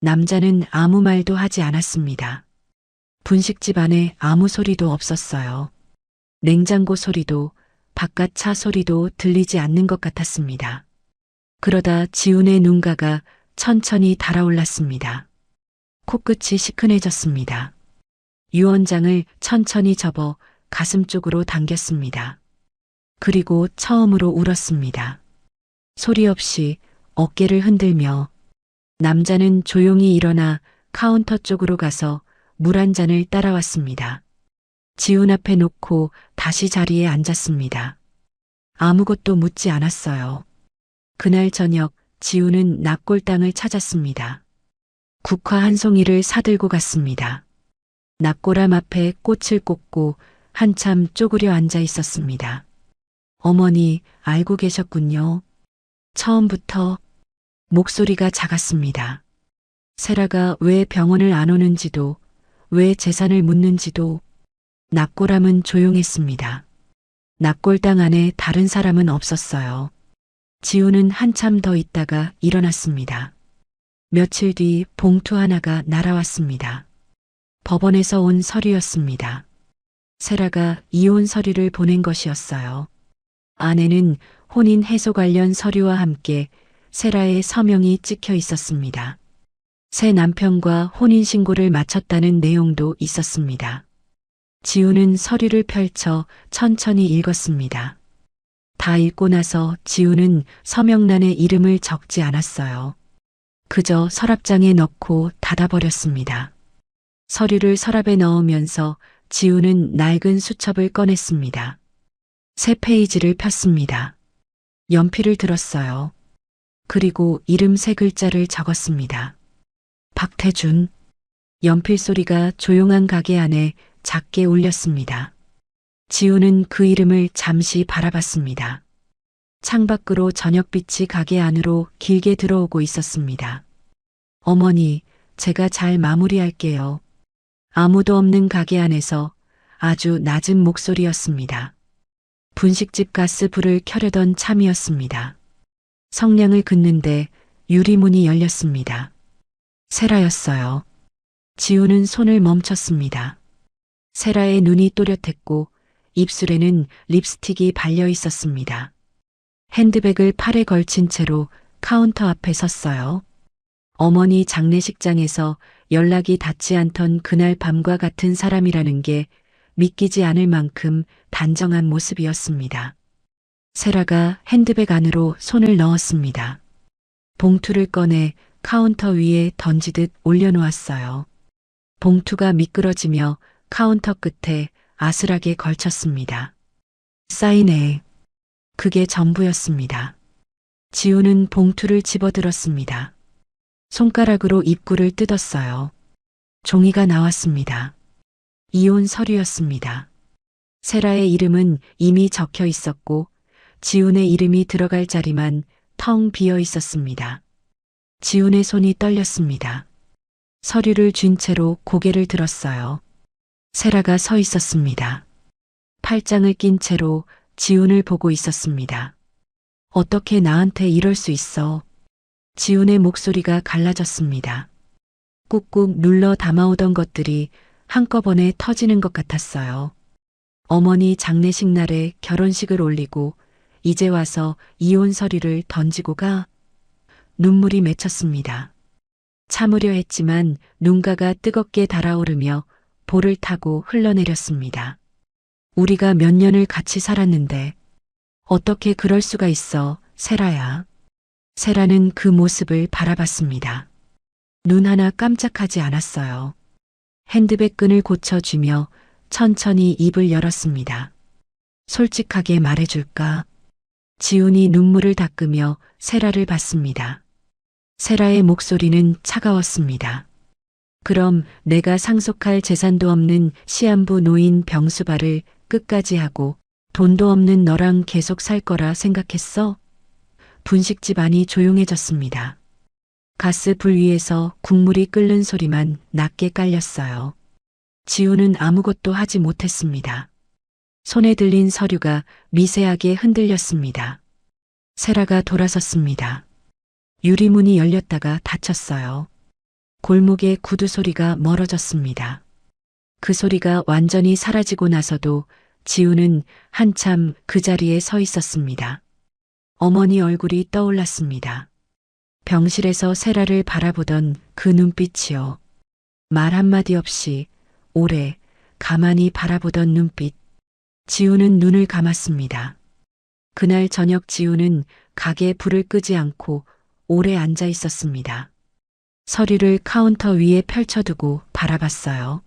Speaker 2: 남자는 아무 말도 하지 않았습니다. 분식집 안에 아무 소리도 없었어요. 냉장고 소리도 바깥 차 소리도 들리지 않는 것 같았습니다. 그러다 지훈의 눈가가 천천히 달아올랐습니다. 코끝이 시큰해졌습니다. 유언장을 천천히 접어 가슴 쪽으로 당겼습니다. 그리고 처음으로 울었습니다. 소리 없이 어깨를 흔들며 남자는 조용히 일어나 카운터 쪽으로 가서 물 한 잔을 따라왔습니다. 지훈 앞에 놓고 다시 자리에 앉았습니다. 아무것도 묻지 않았어요. 그날 저녁 지훈은 납골당을 찾았습니다. 국화 한 송이를 사들고 갔습니다. 납골함 앞에 꽃을 꽂고 한참 쪼그려 앉아 있었습니다. 어머니 알고 계셨군요. 처음부터. 목소리가 작았습니다. 세라가 왜 병원을 안 오는지도 왜 재산을 묻는지도. 납골함은 조용했습니다. 납골당 안에 다른 사람은 없었어요. 지훈은 한참 더 있다가 일어났습니다. 며칠 뒤 봉투 하나가 날아왔습니다. 법원에서 온 서류였습니다. 세라가 이혼 서류를 보낸 것이었어요. 안에는 혼인 해소 관련 서류와 함께 세라의 서명이 찍혀 있었습니다. 새 남편과 혼인신고를 마쳤다는 내용도 있었습니다. 지훈은 서류를 펼쳐 천천히 읽었습니다. 다 읽고 나서 지훈은 서명란에 이름을 적지 않았어요. 그저 서랍장에 넣고 닫아버렸습니다. 서류를 서랍에 넣으면서 지훈은 낡은 수첩을 꺼냈습니다. 새 페이지를 폈습니다. 연필을 들었어요. 그리고 이름 세 글자를 적었습니다. 박태준. 연필 소리가 조용한 가게 안에 작게 울렸습니다. 지훈은 그 이름을 잠시 바라봤습니다. 창밖으로 저녁빛이 가게 안으로 길게 들어오고 있었습니다. 어머니, 제가 잘 마무리할게요. 아무도 없는 가게 안에서 아주 낮은 목소리였습니다. 분식집 가스 불을 켜려던 참이었습니다. 성냥을 긋는데 유리문이 열렸습니다. 세라였어요. 지훈은 손을 멈췄습니다. 세라의 눈이 또렷했고 입술에는 립스틱이 발려 있었습니다. 핸드백을 팔에 걸친 채로 카운터 앞에 섰어요. 어머니 장례식장에서 연락이 닿지 않던 그날 밤과 같은 사람이라는 게 믿기지 않을 만큼 단정한 모습이었습니다. 세라가 핸드백 안으로 손을 넣었습니다. 봉투를 꺼내 카운터 위에 던지듯 올려놓았어요. 봉투가 미끄러지며 카운터 끝에 아슬하게 걸쳤습니다. 사인해. 그게 전부였습니다. 지우는 봉투를 집어들었습니다. 손가락으로 입구를 뜯었어요. 종이가 나왔습니다. 이혼 서류였습니다. 세라의 이름은 이미 적혀 있었고 지훈의 이름이 들어갈 자리만 텅 비어 있었습니다. 지훈의 손이 떨렸습니다. 서류를 쥔 채로 고개를 들었어요. 세라가 서 있었습니다. 팔짱을 낀 채로 지훈을 보고 있었습니다. 어떻게 나한테 이럴 수 있어? 지훈의 목소리가 갈라졌습니다. 꾹꾹 눌러 담아오던 것들이 한꺼번에 터지는 것 같았어요. 어머니 장례식 날에 결혼식을 올리고 이제 와서 이혼 서류를 던지고 가 눈물이 맺혔습니다. 참으려 했지만 눈가가 뜨겁게 달아오르며 볼을 타고 흘러내렸습니다. 우리가 몇 년을 같이 살았는데 어떻게 그럴 수가 있어, 세라야. 세라는 그 모습을 바라봤습니다. 눈 하나 깜짝하지 않았어요. 핸드백 끈을 고쳐주며 천천히 입을 열었습니다. 솔직하게 말해줄까? 지훈이 눈물을 닦으며 세라를 봤습니다. 세라의 목소리는 차가웠습니다. 그럼 내가 상속할 재산도 없는 시한부 노인 병수발을 끝까지 하고 돈도 없는 너랑 계속 살 거라 생각했어? 분식집 안이 조용해졌습니다. 가스 불 위에서 국물이 끓는 소리만 낮게 깔렸어요. 지우는 아무것도 하지 못했습니다. 손에 들린 서류가 미세하게 흔들렸습니다. 세라가 돌아섰습니다. 유리문이 열렸다가 닫혔어요. 골목의 구두 소리가 멀어졌습니다. 그 소리가 완전히 사라지고 나서도 지우는 한참 그 자리에 서 있었습니다. 어머니 얼굴이 떠올랐습니다. 병실에서 세라를 바라보던 그 눈빛이요. 말 한마디 없이 오래 가만히 바라보던 눈빛. 지우는 눈을 감았습니다. 그날 저녁 지우는 가게에 불을 끄지 않고 오래 앉아 있었습니다. 서류를 카운터 위에 펼쳐두고 바라봤어요.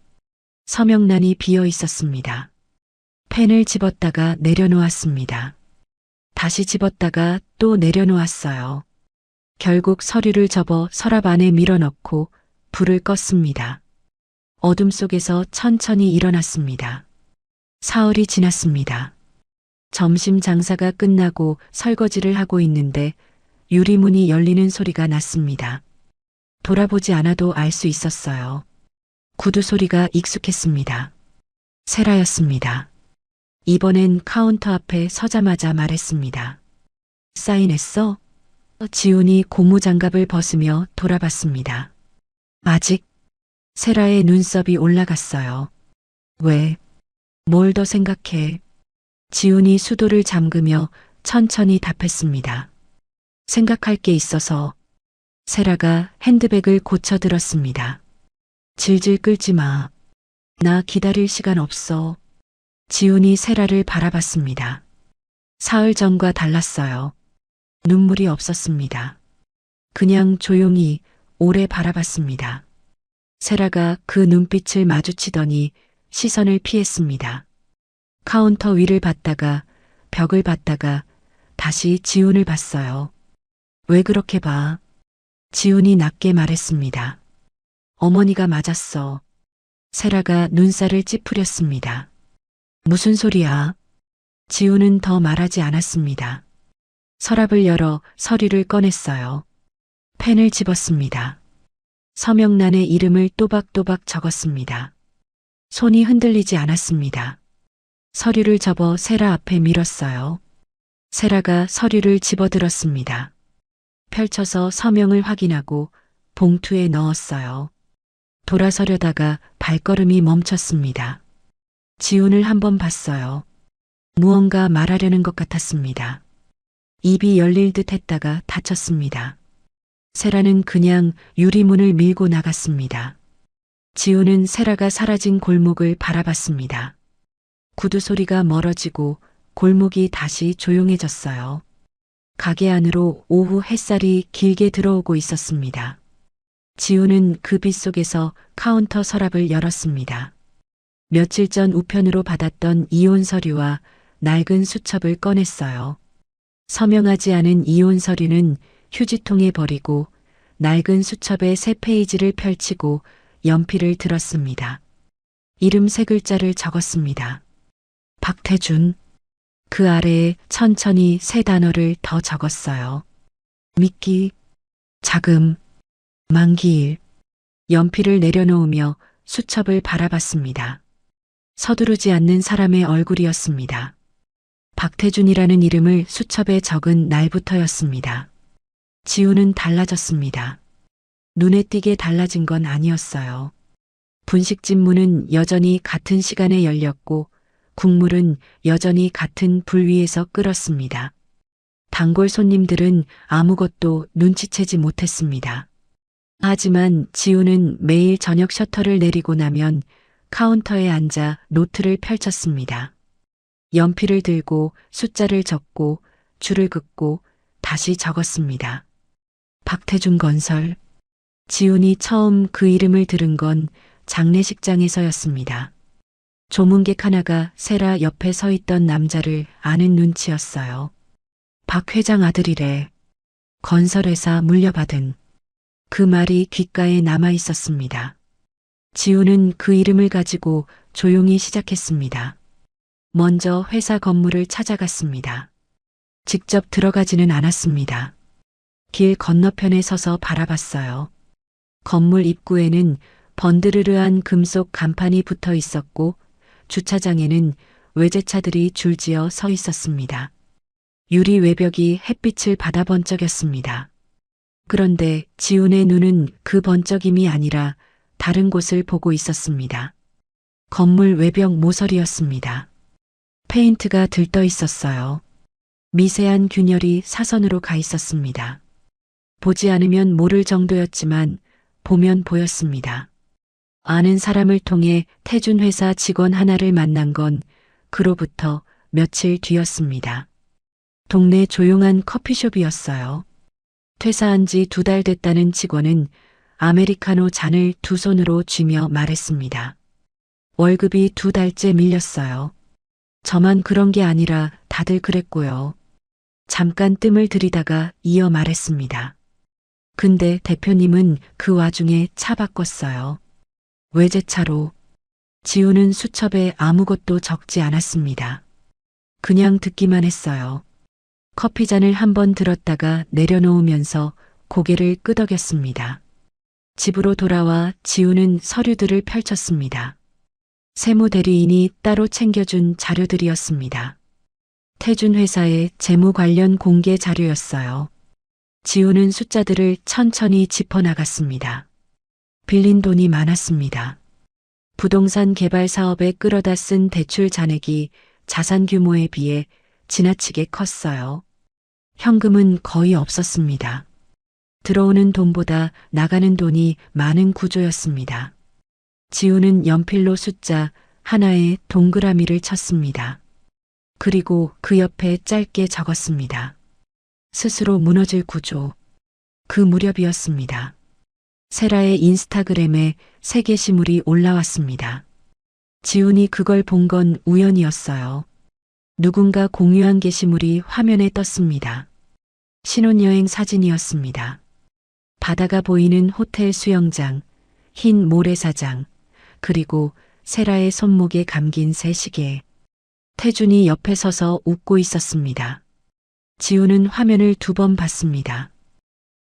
Speaker 2: 서명란이 비어 있었습니다. 펜을 집었다가 내려놓았습니다. 다시 집었다가 또 내려놓았어요. 결국 서류를 접어 서랍 안에 밀어넣고 불을 껐습니다. 어둠 속에서 천천히 일어났습니다. 사흘이 지났습니다. 점심 장사가 끝나고 설거지를 하고 있는데 유리문이 열리는 소리가 났습니다. 돌아보지 않아도 알 수 있었어요. 구두 소리가 익숙했습니다. 세라였습니다. 이번엔 카운터 앞에 서자마자 말했습니다. 사인했어? 지훈이 고무장갑을 벗으며 돌아봤습니다. 아직? 세라의 눈썹이 올라갔어요. 왜? 뭘 더 생각해? 지훈이 수도를 잠그며 천천히 답했습니다. 생각할 게 있어서. 세라가 핸드백을 고쳐들었습니다. 질질 끌지 마. 나 기다릴 시간 없어. 지훈이 세라를 바라봤습니다. 사흘 전과 달랐어요. 눈물이 없었습니다. 그냥 조용히 오래 바라봤습니다. 세라가 그 눈빛을 마주치더니 시선을 피했습니다. 카운터 위를 봤다가 벽을 봤다가 다시 지훈을 봤어요. 왜 그렇게 봐? 지훈이 낮게 말했습니다. 어머니가 맞았어. 세라가 눈살을 찌푸렸습니다. 무슨 소리야? 지훈은 더 말하지 않았습니다. 서랍을 열어 서류를 꺼냈어요. 펜을 집었습니다. 서명란에 이름을 또박또박 적었습니다. 손이 흔들리지 않았습니다. 서류를 접어 세라 앞에 밀었어요. 세라가 서류를 집어들었습니다. 펼쳐서 서명을 확인하고 봉투에 넣었어요. 돌아서려다가 발걸음이 멈췄습니다. 지훈을 한번 봤어요. 무언가 말하려는 것 같았습니다. 입이 열릴 듯 했다가 닫혔습니다. 세라는 그냥 유리문을 밀고 나갔습니다. 지우는 세라가 사라진 골목을 바라봤습니다. 구두 소리가 멀어지고 골목이 다시 조용해졌어요. 가게 안으로 오후 햇살이 길게 들어오고 있었습니다. 지우는 그 빛 속에서 카운터 서랍을 열었습니다. 며칠 전 우편으로 받았던 이혼 서류와 낡은 수첩을 꺼냈어요. 서명하지 않은 이혼 서류는 휴지통에 버리고 낡은 수첩에 새 페이지를 펼치고 연필을 들었습니다. 이름 세 글자를 적었습니다. 박태준. 그 아래에 천천히 세 단어를 더 적었어요. 믿기, 자금, 만기일. 연필을 내려놓으며 수첩을 바라봤습니다. 서두르지 않는 사람의 얼굴이었습니다. 박태준이라는 이름을 수첩에 적은 날부터였습니다. 지우는 달라졌습니다. 눈에 띄게 달라진 건 아니었어요. 분식집 문은 여전히 같은 시간에 열렸고 국물은 여전히 같은 불 위에서 끓었습니다. 단골 손님들은 아무것도 눈치채지 못했습니다. 하지만 지우는 매일 저녁 셔터를 내리고 나면 카운터에 앉아 노트를 펼쳤습니다. 연필을 들고 숫자를 적고 줄을 긋고 다시 적었습니다. 박태준 건설. 지훈이 처음 그 이름을 들은 건 장례식장에서였습니다. 조문객 하나가 세라 옆에 서 있던 남자를 아는 눈치였어요. 박 회장 아들이래. 건설회사 물려받은. 그 말이 귓가에 남아 있었습니다. 지훈은 그 이름을 가지고 조용히 시작했습니다. 먼저 회사 건물을 찾아갔습니다. 직접 들어가지는 않았습니다. 길 건너편에 서서 바라봤어요. 건물 입구에는 번드르르한 금속 간판이 붙어 있었고 주차장에는 외제차들이 줄지어 서 있었습니다. 유리 외벽이 햇빛을 받아 번쩍였습니다. 그런데 지훈의 눈은 그 번쩍임이 아니라 다른 곳을 보고 있었습니다. 건물 외벽 모서리였습니다. 페인트가 들떠 있었어요. 미세한 균열이 사선으로 가 있었습니다. 보지 않으면 모를 정도였지만 보면 보였습니다. 아는 사람을 통해 태준 회사 직원 하나를 만난 건 그로부터 며칠 뒤였습니다. 동네 조용한 커피숍이었어요. 퇴사한 지 2달 됐다는 직원은 아메리카노 잔을 두 손으로 쥐며 말했습니다. 월급이 2달째 밀렸어요. 저만 그런 게 아니라 다들 그랬고요. 잠깐 뜸을 들이다가 이어 말했습니다. 근데 대표님은 그 와중에 차 바꿨어요. 외제차로. 지우는 수첩에 아무것도 적지 않았습니다. 그냥 듣기만 했어요. 커피잔을 한번 들었다가 내려놓으면서 고개를 끄덕였습니다. 집으로 돌아와 지우는 서류들을 펼쳤습니다. 세무대리인이 따로 챙겨준 자료들이었습니다. 태준 회사의 재무 관련 공개 자료였어요. 지우는 숫자들을 천천히 짚어나갔습니다. 빌린 돈이 많았습니다. 부동산 개발 사업에 끌어다 쓴 대출 잔액이 자산 규모에 비해 지나치게 컸어요. 현금은 거의 없었습니다. 들어오는 돈보다 나가는 돈이 많은 구조였습니다. 지우는 연필로 숫자 하나에 동그라미를 쳤습니다. 그리고 그 옆에 짧게 적었습니다. 스스로 무너질 구조. 그 무렵이었습니다. 세라의 인스타그램에 새 게시물이 올라왔습니다. 지훈이 그걸 본 건 우연이었어요. 누군가 공유한 게시물이 화면에 떴습니다. 신혼여행 사진이었습니다. 바다가 보이는 호텔 수영장, 흰 모래사장, 그리고 세라의 손목에 감긴 새 시계. 태준이 옆에 서서 웃고 있었습니다. 지우는 화면을 2번 봤습니다.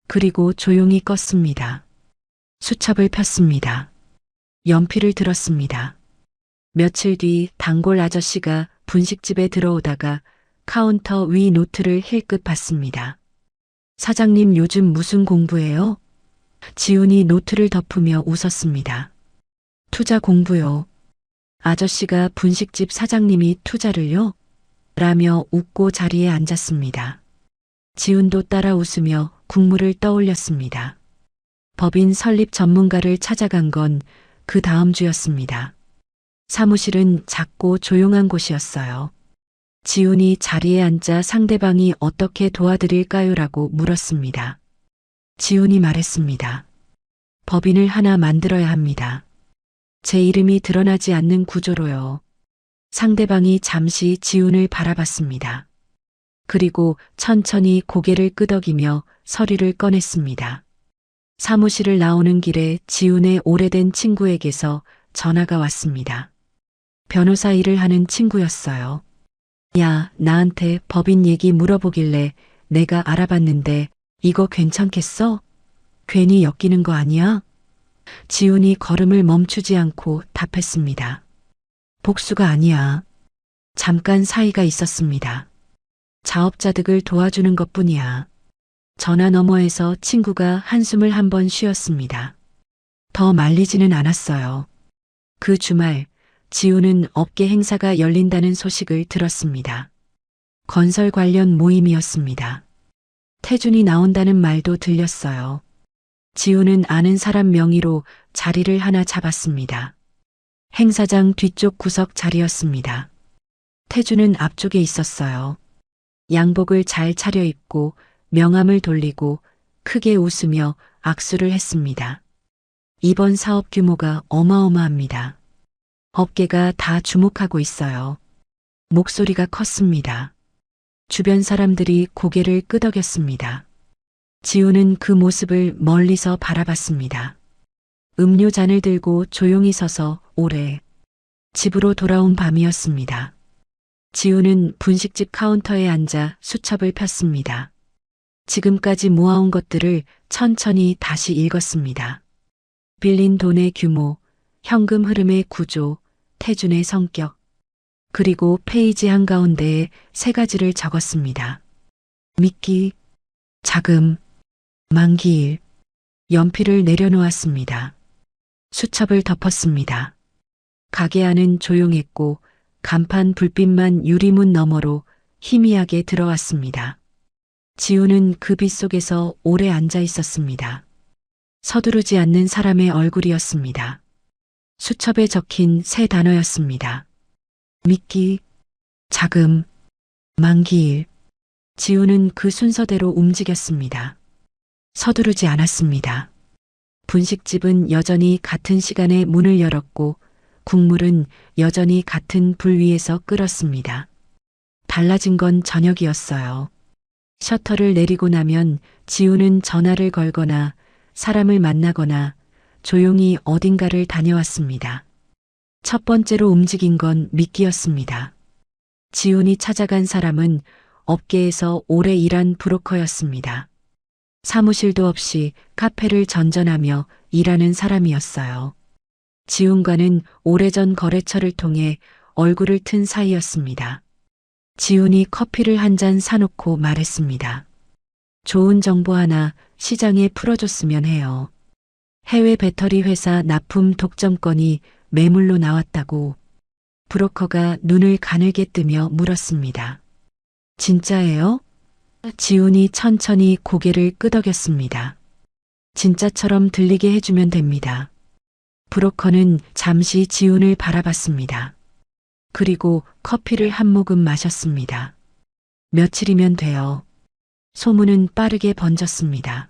Speaker 2: 그리고 조용히 껐습니다. 수첩을 폈습니다. 연필을 들었습니다. 며칠 뒤 단골 아저씨가 분식집에 들어오다가 카운터 위 노트를 힐끗 봤습니다. 사장님 요즘 무슨 공부해요? 지훈이 노트를 덮으며 웃었습니다. 투자 공부요. 아저씨가 분식집 사장님이 투자를요? 라며 웃고 자리에 앉았습니다. 지훈도 따라 웃으며 국물을 떠올렸습니다. 법인 설립 전문가를 찾아간 건 그 다음 주였습니다. 사무실은 작고 조용한 곳이었어요. 지훈이 자리에 앉아 상대방이 어떻게 도와드릴까요라고 물었습니다. 지훈이 말했습니다. 법인을 하나 만들어야 합니다. 제 이름이 드러나지 않는 구조로요. 상대방이 잠시 지훈을 바라봤습니다. 그리고 천천히 고개를 끄덕이며 서류를 꺼냈습니다. 사무실을 나오는 길에 지훈의 오래된 친구에게서 전화가 왔습니다. 변호사 일을 하는 친구였어요. 야, 나한테 법인 얘기 물어보길래 내가 알아봤는데 이거 괜찮겠어? 괜히 엮이는 거 아니야? 지훈이 걸음을 멈추지 않고 답했습니다. 복수가 아니야. 잠깐 사이가 있었습니다. 자업자득을 도와주는 것뿐이야. 전화 너머에서 친구가 한숨을 한번 쉬었습니다. 더 말리지는 않았어요. 그 주말 지훈은 업계 행사가 열린다는 소식을 들었습니다. 건설 관련 모임이었습니다. 태준이 나온다는 말도 들렸어요. 지훈은 아는 사람 명의로 자리를 하나 잡았습니다. 행사장 뒤쪽 구석 자리였습니다. 태준은 앞쪽에 있었어요. 양복을 잘 차려입고 명함을 돌리고 크게 웃으며 악수를 했습니다. 이번 사업 규모가 어마어마합니다. 업계가 다 주목하고 있어요. 목소리가 컸습니다. 주변 사람들이 고개를 끄덕였습니다. 지훈은 그 모습을 멀리서 바라봤습니다. 음료잔을 들고 조용히 서서 오래 집으로 돌아온 밤이었습니다. 지훈은 분식집 카운터에 앉아 수첩을 폈습니다. 지금까지 모아온 것들을 천천히 다시 읽었습니다. 빌린 돈의 규모, 현금 흐름의 구조, 태준의 성격, 그리고 페이지 한가운데에 세 가지를 적었습니다. 미끼, 자금, 만기일, 연필을 내려놓았습니다. 수첩을 덮었습니다. 가게 안은 조용했고 간판 불빛만 유리문 너머로 희미하게 들어왔습니다. 지훈은 그 빛 속에서 오래 앉아 있었습니다. 서두르지 않는 사람의 얼굴이었습니다. 수첩에 적힌 세 단어였습니다. 미끼, 자금, 만기일. 지훈은 그 순서대로 움직였습니다. 서두르지 않았습니다. 분식집은 여전히 같은 시간에 문을 열었고 국물은 여전히 같은 불 위에서 끓었습니다. 달라진 건 저녁이었어요. 셔터를 내리고 나면 지훈은 전화를 걸거나 사람을 만나거나 조용히 어딘가를 다녀왔습니다. 첫 번째로 움직인 건 미끼였습니다. 지훈이 찾아간 사람은 업계에서 오래 일한 브로커였습니다. 사무실도 없이 카페를 전전하며 일하는 사람이었어요. 지훈과는 오래전 거래처를 통해 얼굴을 튼 사이였습니다. 지훈이 커피를 한 잔 사놓고 말했습니다. 좋은 정보 하나 시장에 풀어줬으면 해요. 해외 배터리 회사 납품 독점권이 매물로 나왔다고. 브로커가 눈을 가늘게 뜨며 물었습니다. 진짜예요? 지훈이 천천히 고개를 끄덕였습니다. 진짜처럼 들리게 해주면 됩니다. 브로커는 잠시 지훈을 바라봤습니다. 그리고 커피를 한 모금 마셨습니다. 며칠이면 돼요. 소문은 빠르게 번졌습니다.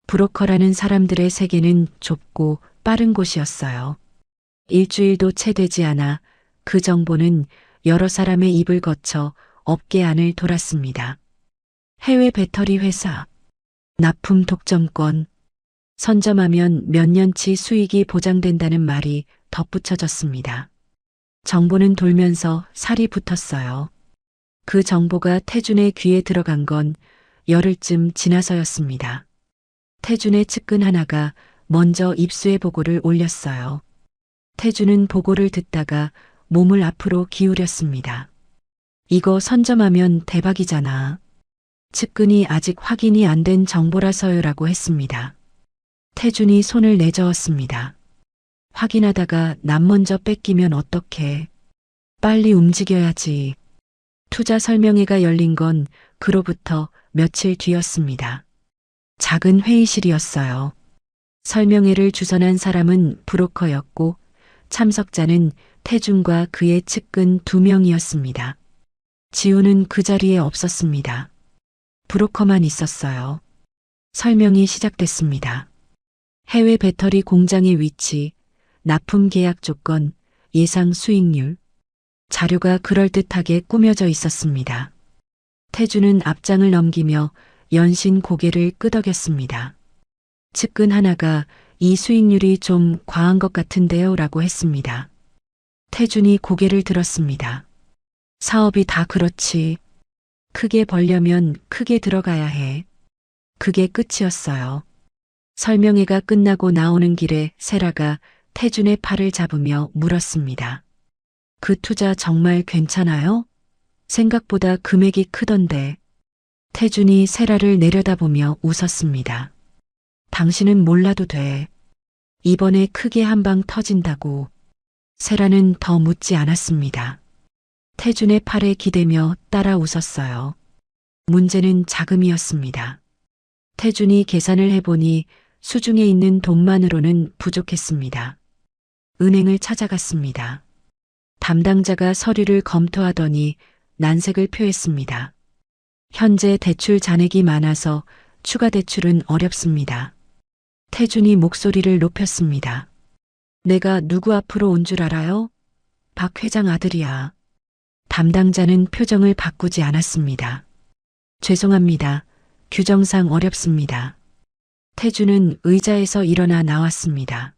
Speaker 2: 브로커라는 사람들의 세계는 좁고 빠른 곳이었어요. 일주일도 채 되지 않아 그 정보는 여러 사람의 입을 거쳐 업계 안을 돌았습니다. 해외 배터리 회사, 납품 독점권, 선점하면 몇 년치 수익이 보장된다는 말이 덧붙여졌습니다. 정보는 돌면서 살이 붙었어요. 그 정보가 태준의 귀에 들어간 건 열흘쯤 지나서였습니다. 태준의 측근 하나가 먼저 입수의 보고를 올렸어요. 태준은 보고를 듣다가 몸을 앞으로 기울였습니다. 이거 선점하면 대박이잖아. 측근이 아직 확인이 안 된 정보라서요라고 했습니다. 태준이 손을 내저었습니다. 확인하다가 남 먼저 뺏기면 어떡해. 빨리 움직여야지. 투자 설명회가 열린 건 그로부터 며칠 뒤였습니다. 작은 회의실이었어요. 설명회를 주선한 사람은 브로커였고 참석자는 태준과 그의 측근 2명이었습니다. 지우는 그 자리에 없었습니다. 브로커만 있었어요. 설명이 시작됐습니다. 해외 배터리 공장의 위치, 납품 계약 조건, 예상 수익률, 자료가 그럴듯하게 꾸며져 있었습니다. 태주는 앞장을 넘기며 연신 고개를 끄덕였습니다. 측근 하나가 이 수익률이 좀 과한 것 같은데요 라고 했습니다. 태준이 고개를 들었습니다. 사업이 다 그렇지. 크게 벌려면 크게 들어가야 해. 그게 끝이었어요. 설명회가 끝나고 나오는 길에 세라가 태준의 팔을 잡으며 물었습니다. 그 투자 정말 괜찮아요? 생각보다 금액이 크던데. 태준이 세라를 내려다보며 웃었습니다. 당신은 몰라도 돼. 이번에 크게 한 방 터진다고. 세라는 더 묻지 않았습니다. 태준의 팔에 기대며 따라 웃었어요. 문제는 자금이었습니다. 태준이 계산을 해보니 수중에 있는 돈만으로는 부족했습니다. 은행을 찾아갔습니다. 담당자가 서류를 검토하더니 난색을 표했습니다. 현재 대출 잔액이 많아서 추가 대출은 어렵습니다. 태준이 목소리를 높였습니다. 내가 누구 앞으로 온 줄 알아요? 박 회장 아들이야. 담당자는 표정을 바꾸지 않았습니다. 죄송합니다. 규정상 어렵습니다. 태준은 의자에서 일어나 나왔습니다.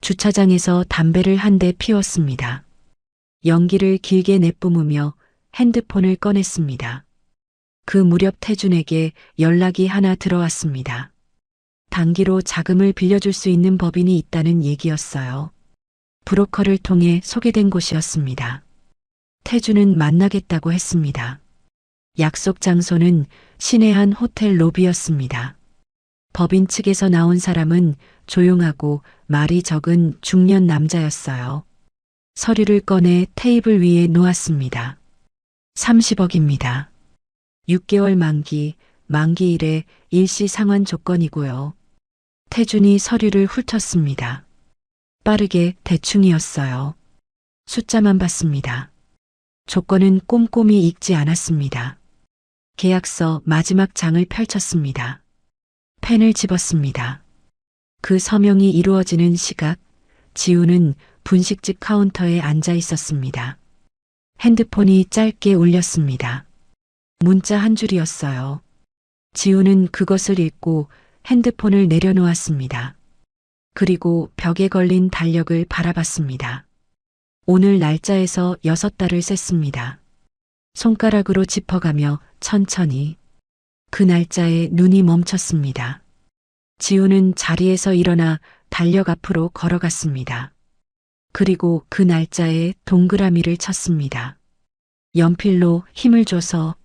Speaker 2: 주차장에서 담배를 한 대 피웠습니다. 연기를 길게 내뿜으며 핸드폰을 꺼냈습니다. 그 무렵 태준에게 연락이 하나 들어왔습니다. 단기로 자금을 빌려줄 수 있는 법인이 있다는 얘기였어요. 브로커를 통해 소개된 곳이었습니다. 태준은 만나겠다고 했습니다. 약속 장소는 시내 한 호텔 로비였습니다. 법인 측에서 나온 사람은 조용하고 말이 적은 중년 남자였어요. 서류를 꺼내 테이블 위에 놓았습니다. 30억입니다. 6개월 만기일에 일시 상환 조건이고요. 태준이 서류를 훑었습니다. 빠르게 대충이었어요. 숫자만 봤습니다. 조건은 꼼꼼히 읽지 않았습니다. 계약서 마지막 장을 펼쳤습니다. 펜을 집었습니다. 그 서명이 이루어지는 시각, 지우는 분식집 카운터에 앉아 있었습니다. 핸드폰이 짧게 울렸습니다. 문자 한 줄이었어요. 지우는 그것을 읽고 핸드폰을 내려놓았습니다. 그리고 벽에 걸린 달력을 바라봤습니다. 오늘 날짜에서 6달을 셌습니다. 손가락으로 짚어가며 천천히. 그 날짜에 눈이 멈췄습니다. 지우는 자리에서 일어나 달력 앞으로 걸어갔습니다. 그리고 그 날짜에 동그라미를 쳤습니다. 연필로 힘을 줘서.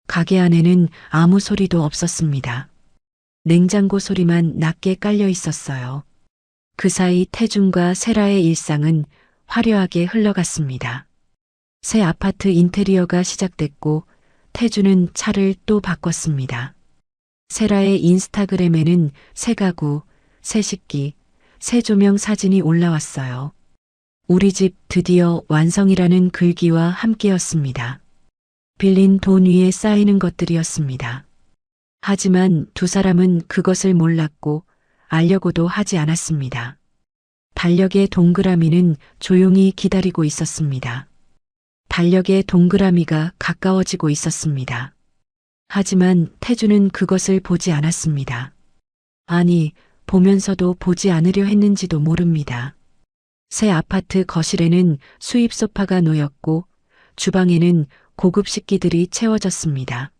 Speaker 2: 가게 안에는 아무 소리도 없었습니다. 냉장고 소리만 낮게 깔려 있었어요. 그 사이 태준과 세라의 일상은 화려하게 흘러갔습니다. 새 아파트 인테리어가 시작됐고 태준은 차를 또 바꿨습니다. 세라의 인스타그램에는 새 가구, 새 식기, 새 조명 사진이 올라왔어요. 우리 집 드디어 완성이라는 글귀와 함께였습니다. 빌린 돈 위에 쌓이는 것들이었습니다. 하지만 두 사람은 그것을 몰랐고 알려고도 하지 않았습니다. 달력의 동그라미는 조용히 기다리고 있었습니다. 달력의 동그라미가 가까워지고 있었습니다. 하지만 태준은 그것을 보지 않았습니다. 아니, 보면서도 보지 않으려 했는지도 모릅니다. 새 아파트 거실에는 수입 소파가 놓였고 주방에는 고급 식기들이 채워졌습니다.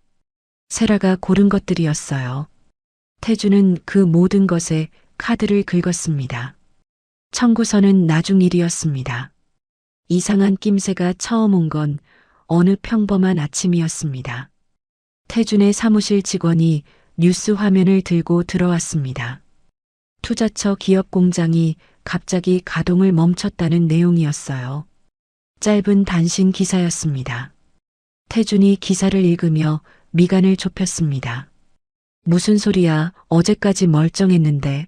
Speaker 2: 세라가 고른 것들이었어요. 태준은 그 모든 것에 카드를 긁었습니다. 청구서는 나중 일이었습니다. 이상한 낌새가 처음 온 건 어느 평범한 아침이었습니다. 태준의 사무실 직원이 뉴스 화면을 들고 들어왔습니다. 투자처 기업 공장이 갑자기 가동을 멈췄다는 내용이었어요. 짧은 단신 기사였습니다. 태준이 기사를 읽으며 미간을 좁혔습니다. 무슨 소리야, 어제까지 멀쩡했는데.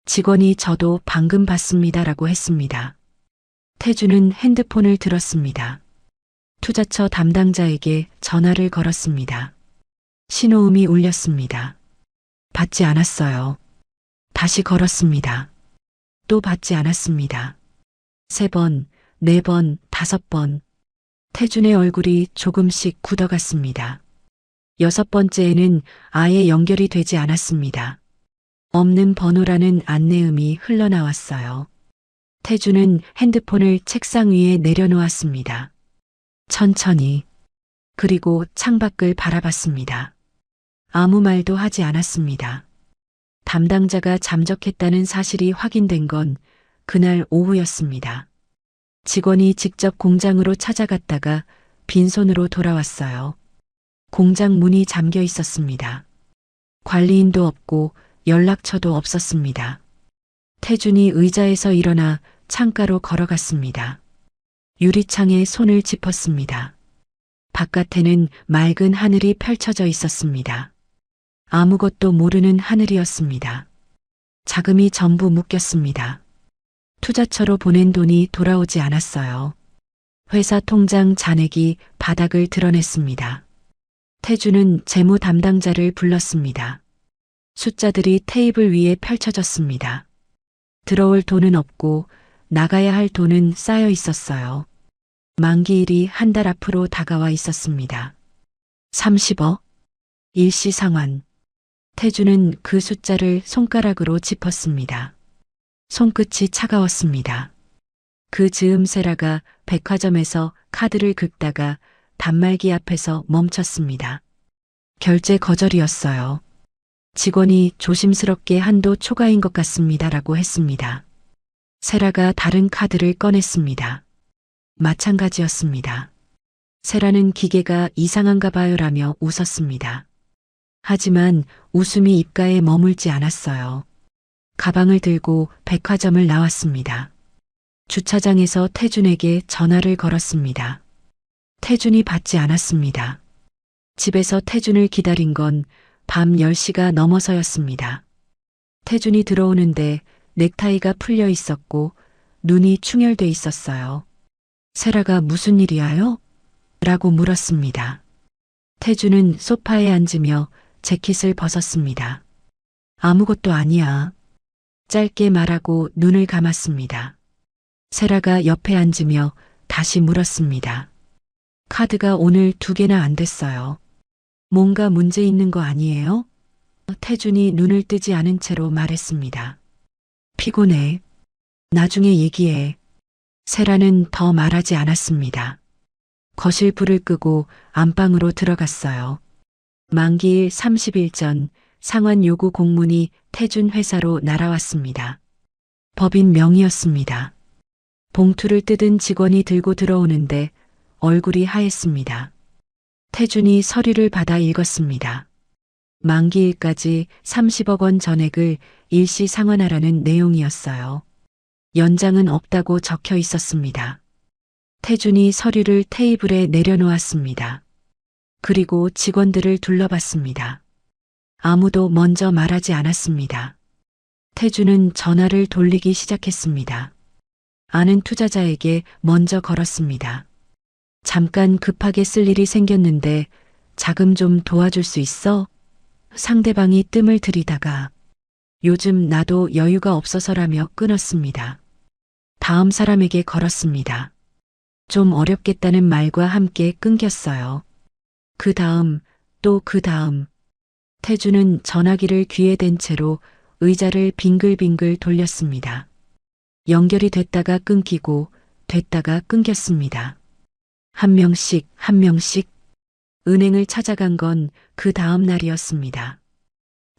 Speaker 2: 직원이 저도 방금 봤습니다라고 했습니다. 태주는 핸드폰을 들었습니다. 투자처 담당자에게 전화를 걸었습니다. 신호음이 울렸습니다. 받지 않았어요. 다시 걸었습니다. 또 받지 않았습니다. 3번, 4번, 5번. 태준의 얼굴이 조금씩 굳어갔습니다. 6번째에는 아예 연결이 되지 않았습니다. 없는 번호라는 안내음이 흘러나왔어요. 태준은 핸드폰을 책상 위에 내려놓았습니다. 천천히. 그리고 창밖을 바라봤습니다. 아무 말도 하지 않았습니다. 담당자가 잠적했다는 사실이 확인된 건 그날 오후였습니다. 직원이 직접 공장으로 찾아갔다가 빈손으로 돌아왔어요. 공장 문이 잠겨 있었습니다. 관리인도 없고 연락처도 없었습니다. 태준이 의자에서 일어나 창가로 걸어갔습니다. 유리창에 손을 짚었습니다. 바깥에는 맑은 하늘이 펼쳐져 있었습니다. 아무것도 모르는 하늘이었습니다. 자금이 전부 묶였습니다. 투자처로 보낸 돈이 돌아오지 않았어요. 회사 통장 잔액이 바닥을 드러냈습니다. 태주는 재무 담당자를 불렀습니다. 숫자들이 테이블 위에 펼쳐졌습니다. 들어올 돈은 없고 나가야 할 돈은 쌓여 있었어요. 만기일이 한 달 앞으로 다가와 있었습니다. 30억? 일시상환. 태주는 그 숫자를 손가락으로 짚었습니다. 손끝이 차가웠습니다. 그 즈음 세라가 백화점에서 카드를 긁다가 단말기 앞에서 멈췄습니다. 결제 거절이었어요. 직원이 조심스럽게 한도 초과인 것 같습니다라고 했습니다. 세라가 다른 카드를 꺼냈습니다. 마찬가지였습니다. 세라는 기계가 이상한가 봐요라며 웃었습니다. 하지만 웃음이 입가에 머물지 않았어요. 가방을 들고 백화점을 나왔습니다. 주차장에서 태준에게 전화를 걸었습니다. 태준이 받지 않았습니다. 집에서 태준을 기다린 건 밤 10시가 넘어서였습니다. 태준이 들어오는데 넥타이가 풀려 있었고 눈이 충혈돼 있었어요. 세라가 무슨 일이야요? 라고 물었습니다. 태준은 소파에 앉으며 재킷을 벗었습니다. 아무것도 아니야. 짧게 말하고 눈을 감았습니다. 세라가 옆에 앉으며 다시 물었습니다. 카드가 오늘 2개나 안 됐어요. 뭔가 문제 있는 거 아니에요? 태준이 눈을 뜨지 않은 채로 말했습니다. 피곤해. 나중에 얘기해. 세라는 더 말하지 않았습니다. 거실 불을 끄고 안방으로 들어갔어요. 만기일 30일 전 상환 요구 공문이 태준 회사로 날아왔습니다. 법인 명의였습니다. 봉투를 뜯은 직원이 들고 들어오는데 얼굴이 하였습니다. 태준이 서류를 받아 읽었습니다. 만기일까지 30억 원 전액을 일시 상환하라는 내용이었어요. 연장은 없다고 적혀 있었습니다. 태준이 서류를 테이블에 내려놓았습니다. 그리고 직원들을 둘러봤습니다. 아무도 먼저 말하지 않았습니다. 태준은 전화를 돌리기 시작했습니다. 아는 투자자에게 먼저 걸었습니다. 잠깐 급하게 쓸 일이 생겼는데 자금 좀 도와줄 수 있어? 상대방이 뜸을 들이다가 요즘 나도 여유가 없어서라며 끊었습니다. 다음 사람에게 걸었습니다. 좀 어렵겠다는 말과 함께 끊겼어요. 그 다음, 또 그 다음. 태주는 전화기를 귀에 댄 채로 의자를 빙글빙글 돌렸습니다. 연결이 됐다가 끊기고 됐다가 끊겼습니다. 한 명씩 한 명씩. 은행을 찾아간 건 그 다음 날이었습니다.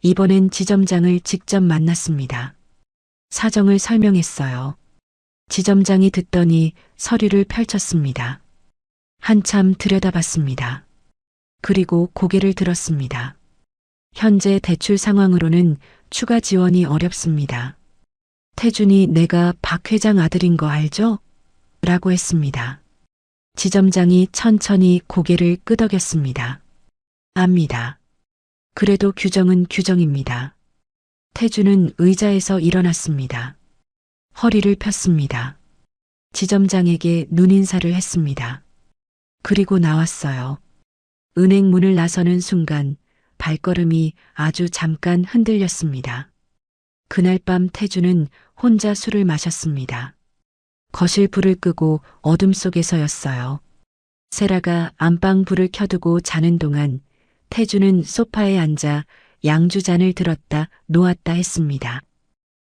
Speaker 2: 이번엔 지점장을 직접 만났습니다. 사정을 설명했어요. 지점장이 듣더니 서류를 펼쳤습니다. 한참 들여다봤습니다. 그리고 고개를 들었습니다. 현재 대출 상황으로는 추가 지원이 어렵습니다. 태준이 내가 박 회장 아들인 거 알죠? 라고 했습니다. 지점장이 천천히 고개를 끄덕였습니다. 압니다. 그래도 규정은 규정입니다. 태주는 의자에서 일어났습니다. 허리를 폈습니다. 지점장에게 눈인사를 했습니다. 그리고 나왔어요. 은행 문을 나서는 순간 발걸음이 아주 잠깐 흔들렸습니다. 그날 밤 태주는 혼자 술을 마셨습니다. 거실 불을 끄고 어둠 속에서였어요. 세라가 안방 불을 켜두고 자는 동안 태주는 소파에 앉아 양주잔을 들었다 놓았다 했습니다.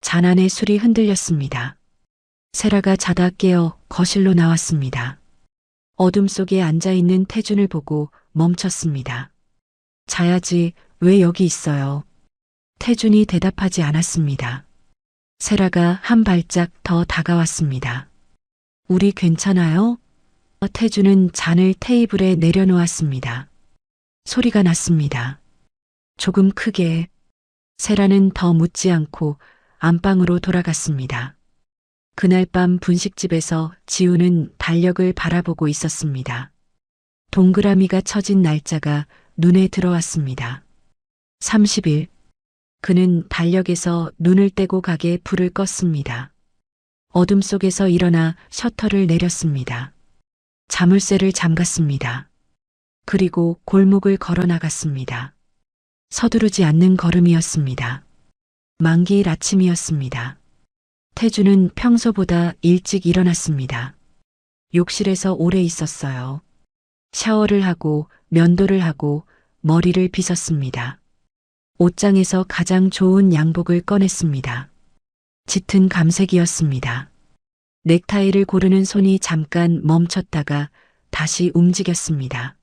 Speaker 2: 잔 안에 술이 흔들렸습니다. 세라가 자다 깨어 거실로 나왔습니다. 어둠 속에 앉아있는 태준을 보고 멈췄습니다. 자야지, 왜 여기 있어요? 태준이 대답하지 않았습니다. 세라가 한 발짝 더 다가왔습니다. 우리 괜찮아요? 태준은 잔을 테이블에 내려놓았습니다. 소리가 났습니다. 조금 크게. 세라는 더 묻지 않고 안방으로 돌아갔습니다. 그날 밤 분식집에서 지우는 달력을 바라보고 있었습니다. 동그라미가 쳐진 날짜가 눈에 들어왔습니다. 30일. 그는 달력에서 눈을 떼고 가게 불을 껐습니다. 어둠 속에서 일어나 셔터를 내렸습니다. 자물쇠를 잠갔습니다. 그리고 골목을 걸어 나갔습니다. 서두르지 않는 걸음이었습니다. 만기일 아침이었습니다. 태주는 평소보다 일찍 일어났습니다. 욕실에서 오래 있었어요. 샤워를 하고 면도를 하고 머리를 빗었습니다. 옷장에서 가장 좋은 양복을 꺼냈습니다. 짙은 감색이었습니다. 넥타이를 고르는 손이 잠깐 멈췄다가 다시 움직였습니다.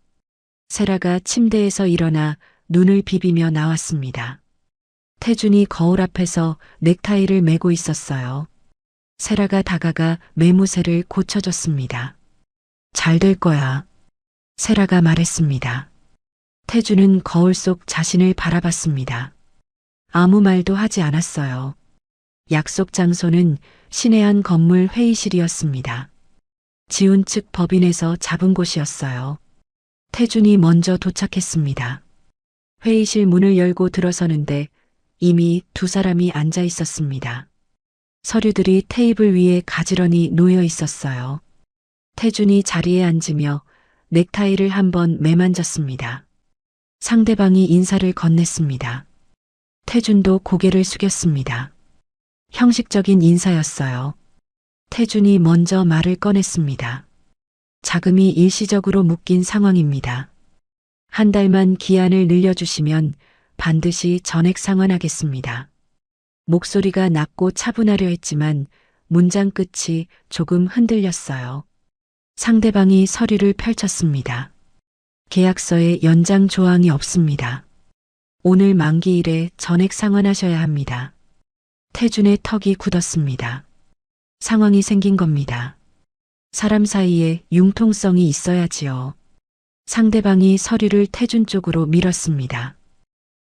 Speaker 2: 세라가 침대에서 일어나 눈을 비비며 나왔습니다. 태준이 거울 앞에서 넥타이를 매고 있었어요. 세라가 다가가 매무새를 고쳐줬습니다. 잘 될 거야. 세라가 말했습니다. 태준은 거울 속 자신을 바라봤습니다. 아무 말도 하지 않았어요. 약속 장소는 신해안 건물 회의실이었습니다. 지훈 측 법인에서 잡은 곳이었어요. 태준이 먼저 도착했습니다. 회의실 문을 열고 들어서는데 이미 두 사람이 앉아 있었습니다. 서류들이 테이블 위에 가지런히 놓여 있었어요. 태준이 자리에 앉으며 넥타이를 한번 매만졌습니다. 상대방이 인사를 건넸습니다. 태준도 고개를 숙였습니다. 형식적인 인사였어요. 태준이 먼저 말을 꺼냈습니다. 자금이 일시적으로 묶인 상황입니다. 한 달만 기한을 늘려주시면 반드시 전액 상환하겠습니다. 목소리가 낮고 차분하려 했지만 문장 끝이 조금 흔들렸어요. 상대방이 서류를 펼쳤습니다. 계약서에 연장 조항이 없습니다. 오늘 만기일에 전액 상환하셔야 합니다. 태준의 턱이 굳었습니다. 상황이 생긴 겁니다. 사람 사이에 융통성이 있어야지요. 상대방이 서류를 태준 쪽으로 밀었습니다.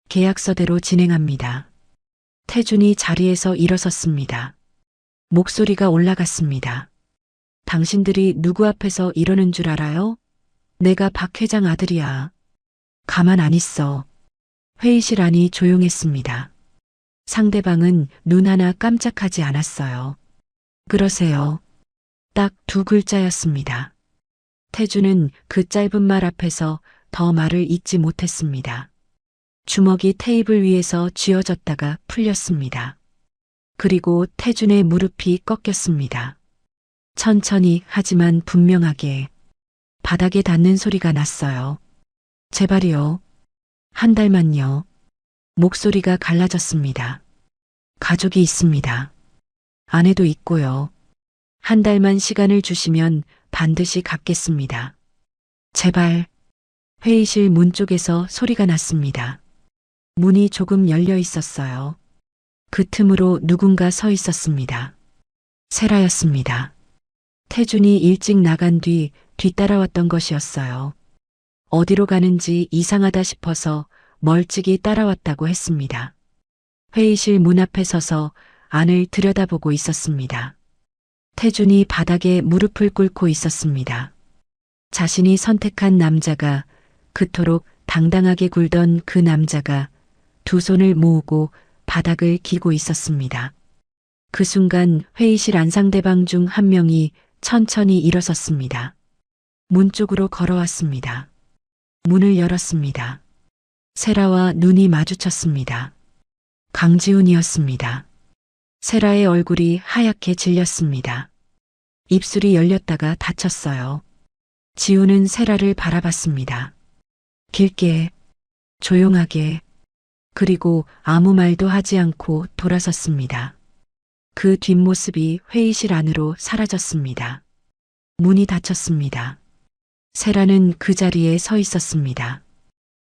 Speaker 2: 계약서대로 진행합니다. 태준이 자리에서 일어섰습니다. 목소리가 올라갔습니다. 당신들이 누구 앞에서 이러는 줄 알아요? 내가 박 회장 아들이야. 가만 안 있어. 회의실 안이 조용했습니다. 상대방은 눈 하나 깜짝하지 않았어요. 그러세요. 딱 두 글자였습니다. 태준은 그 짧은 말 앞에서 더 말을 잇지 못했습니다. 주먹이 테이블 위에서 쥐어졌다가 풀렸습니다. 그리고 태준의 무릎이 꺾였습니다. 천천히 하지만 분명하게 바닥에 닿는 소리가 났어요. 제발이요. 한 달만요. 목소리가 갈라졌습니다. 가족이 있습니다. 아내도 있고요. 한 달만 시간을 주시면 반드시 갚겠습니다. 제발. 회의실 문 쪽에서 소리가 났습니다. 문이 조금 열려 있었어요. 그 틈으로 누군가 서 있었습니다. 세라였습니다. 태준이 일찍 나간 뒤 뒤따라왔던 것이었어요. 어디로 가는지 이상하다 싶어서 멀찍이 따라왔다고 했습니다. 회의실 문 앞에 서서 안을 들여다보고 있었습니다. 태준이 바닥에 무릎을 꿇고 있었습니다. 자신이 선택한 남자가 그토록 당당하게 굴던 그 남자가 두 손을 모으고 바닥을 기고 있었습니다. 그 순간 회의실 안상대방 중 한 명이 천천히 일어섰습니다. 문 쪽으로 걸어왔습니다. 문을 열었습니다. 세라와 눈이 마주쳤습니다. 강지훈이었습니다. 세라의 얼굴이 하얗게 질렸습니다. 입술이 열렸다가 닫혔어요. 지훈은 세라를 바라봤습니다. 길게, 조용하게, 그리고 아무 말도 하지 않고 돌아섰습니다. 그 뒷모습이 회의실 안으로 사라졌습니다. 문이 닫혔습니다. 세라는 그 자리에 서 있었습니다.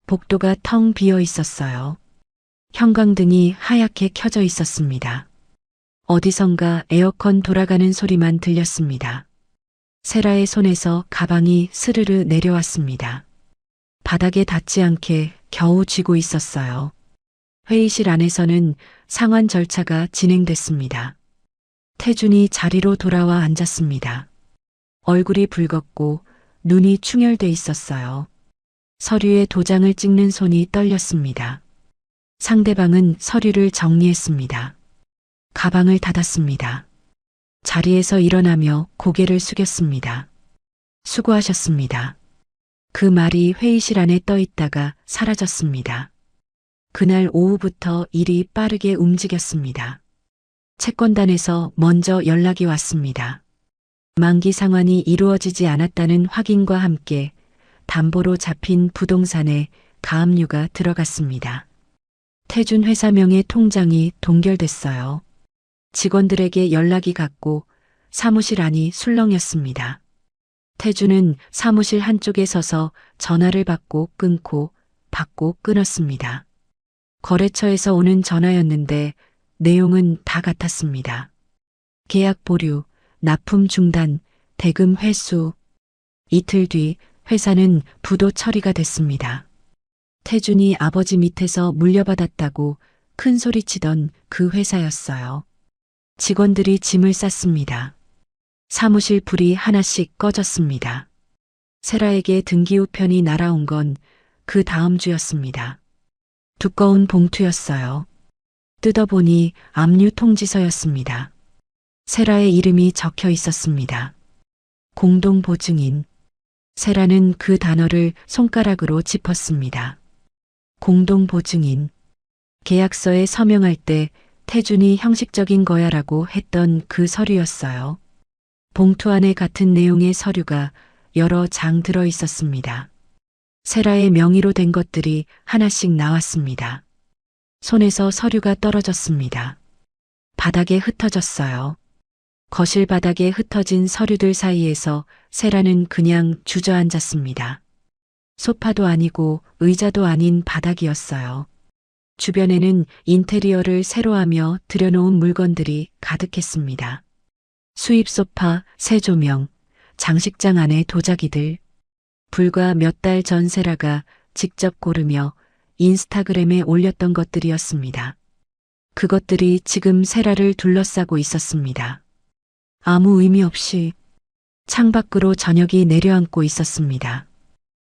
Speaker 2: 복도가 텅 비어 있었어요. 형광등이 하얗게 켜져 있었습니다. 어디선가 에어컨 돌아가는 소리만 들렸습니다. 세라의 손에서 가방이 스르르 내려왔습니다. 바닥에 닿지 않게 겨우 쥐고 있었어요. 회의실 안에서는 상환 절차가 진행됐습니다. 태준이 자리로 돌아와 앉았습니다. 얼굴이 붉었고 눈이 충혈돼 있었어요. 서류에 도장을 찍는 손이 떨렸습니다. 상대방은 서류를 정리했습니다. 가방을 닫았습니다. 자리에서 일어나며 고개를 숙였습니다. 수고하셨습니다. 그 말이 회의실 안에 떠 있다가 사라졌습니다. 그날 오후부터 일이 빠르게 움직였습니다. 채권단에서 먼저 연락이 왔습니다. 만기 상환이 이루어지지 않았다는 확인과 함께 담보로 잡힌 부동산에 가압류가 들어갔습니다. 태준 회사명의 통장이 동결됐어요. 직원들에게 연락이 갔고 사무실 안이 술렁였습니다. 태준은 사무실 한쪽에 서서 전화를 받고 끊고 받고 끊었습니다. 거래처에서 오는 전화였는데 내용은 다 같았습니다. 계약 보류, 납품 중단, 대금 회수. 이틀 뒤 회사는 부도 처리가 됐습니다. 태준이 아버지 밑에서 물려받았다고 큰 소리치던 그 회사였어요. 직원들이 짐을 쌌습니다. 사무실 불이 하나씩 꺼졌습니다. 세라에게 등기우편이 날아온 건 그 다음 주였습니다. 두꺼운 봉투였어요. 뜯어보니 압류 통지서였습니다. 세라의 이름이 적혀 있었습니다. 공동보증인. 세라는 그 단어를 손가락으로 짚었습니다. 공동보증인. 계약서에 서명할 때 태준이 형식적인 거야라고 했던 그 서류였어요. 봉투 안에 같은 내용의 서류가 여러 장 들어 있었습니다. 세라의 명의로 된 것들이 하나씩 나왔습니다. 손에서 서류가 떨어졌습니다. 바닥에 흩어졌어요. 거실 바닥에 흩어진 서류들 사이에서 세라는 그냥 주저앉았습니다. 소파도 아니고 의자도 아닌 바닥이었어요. 주변에는 인테리어를 새로 하며 들여놓은 물건들이 가득했습니다. 수입 소파, 새 조명, 장식장 안에 도자기들. 불과 몇 달 전 세라가 직접 고르며 인스타그램에 올렸던 것들이었습니다. 그것들이 지금 세라를 둘러싸고 있었습니다. 아무 의미 없이 창밖으로 저녁이 내려앉고 있었습니다.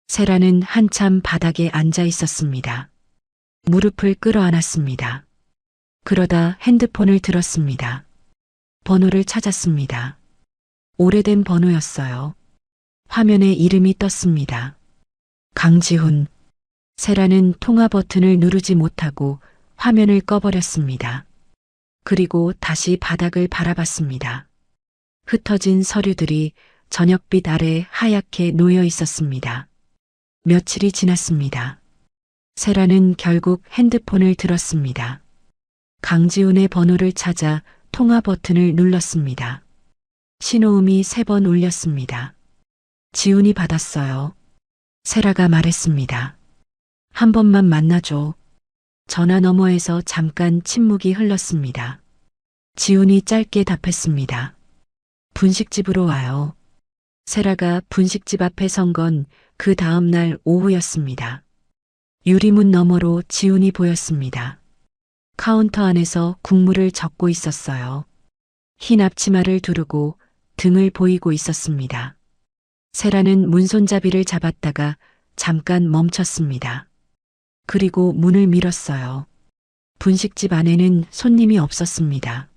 Speaker 2: 세라는 한참 바닥에 앉아 있었습니다. 무릎을 끌어안았습니다. 그러다 핸드폰을 들었습니다. 번호를 찾았습니다. 오래된 번호였어요. 화면에 이름이 떴습니다. 강지훈. 세라는 통화 버튼을 누르지 못하고 화면을 꺼버렸습니다. 그리고 다시 바닥을 바라봤습니다. 흩어진 서류들이 저녁빛 아래 하얗게 놓여 있었습니다. 며칠이 지났습니다. 세라는 결국 핸드폰을 들었습니다. 강지훈의 번호를 찾아 통화 버튼을 눌렀습니다. 신호음이 3번 울렸습니다. 지훈이 받았어요. 세라가 말했습니다. 한 번만 만나줘. 전화 너머에서 잠깐 침묵이 흘렀습니다. 지훈이 짧게 답했습니다. 분식집으로 와요. 세라가 분식집 앞에 선 건 그 다음 날 오후였습니다. 유리문 너머로 지훈이 보였습니다. 카운터 안에서 국물을 적고 있었어요. 흰 앞치마를 두르고 등을 보이고 있었습니다. 세라는 문손잡이를 잡았다가 잠깐 멈췄습니다. 그리고 문을 밀었어요. 분식집 안에는 손님이 없었습니다.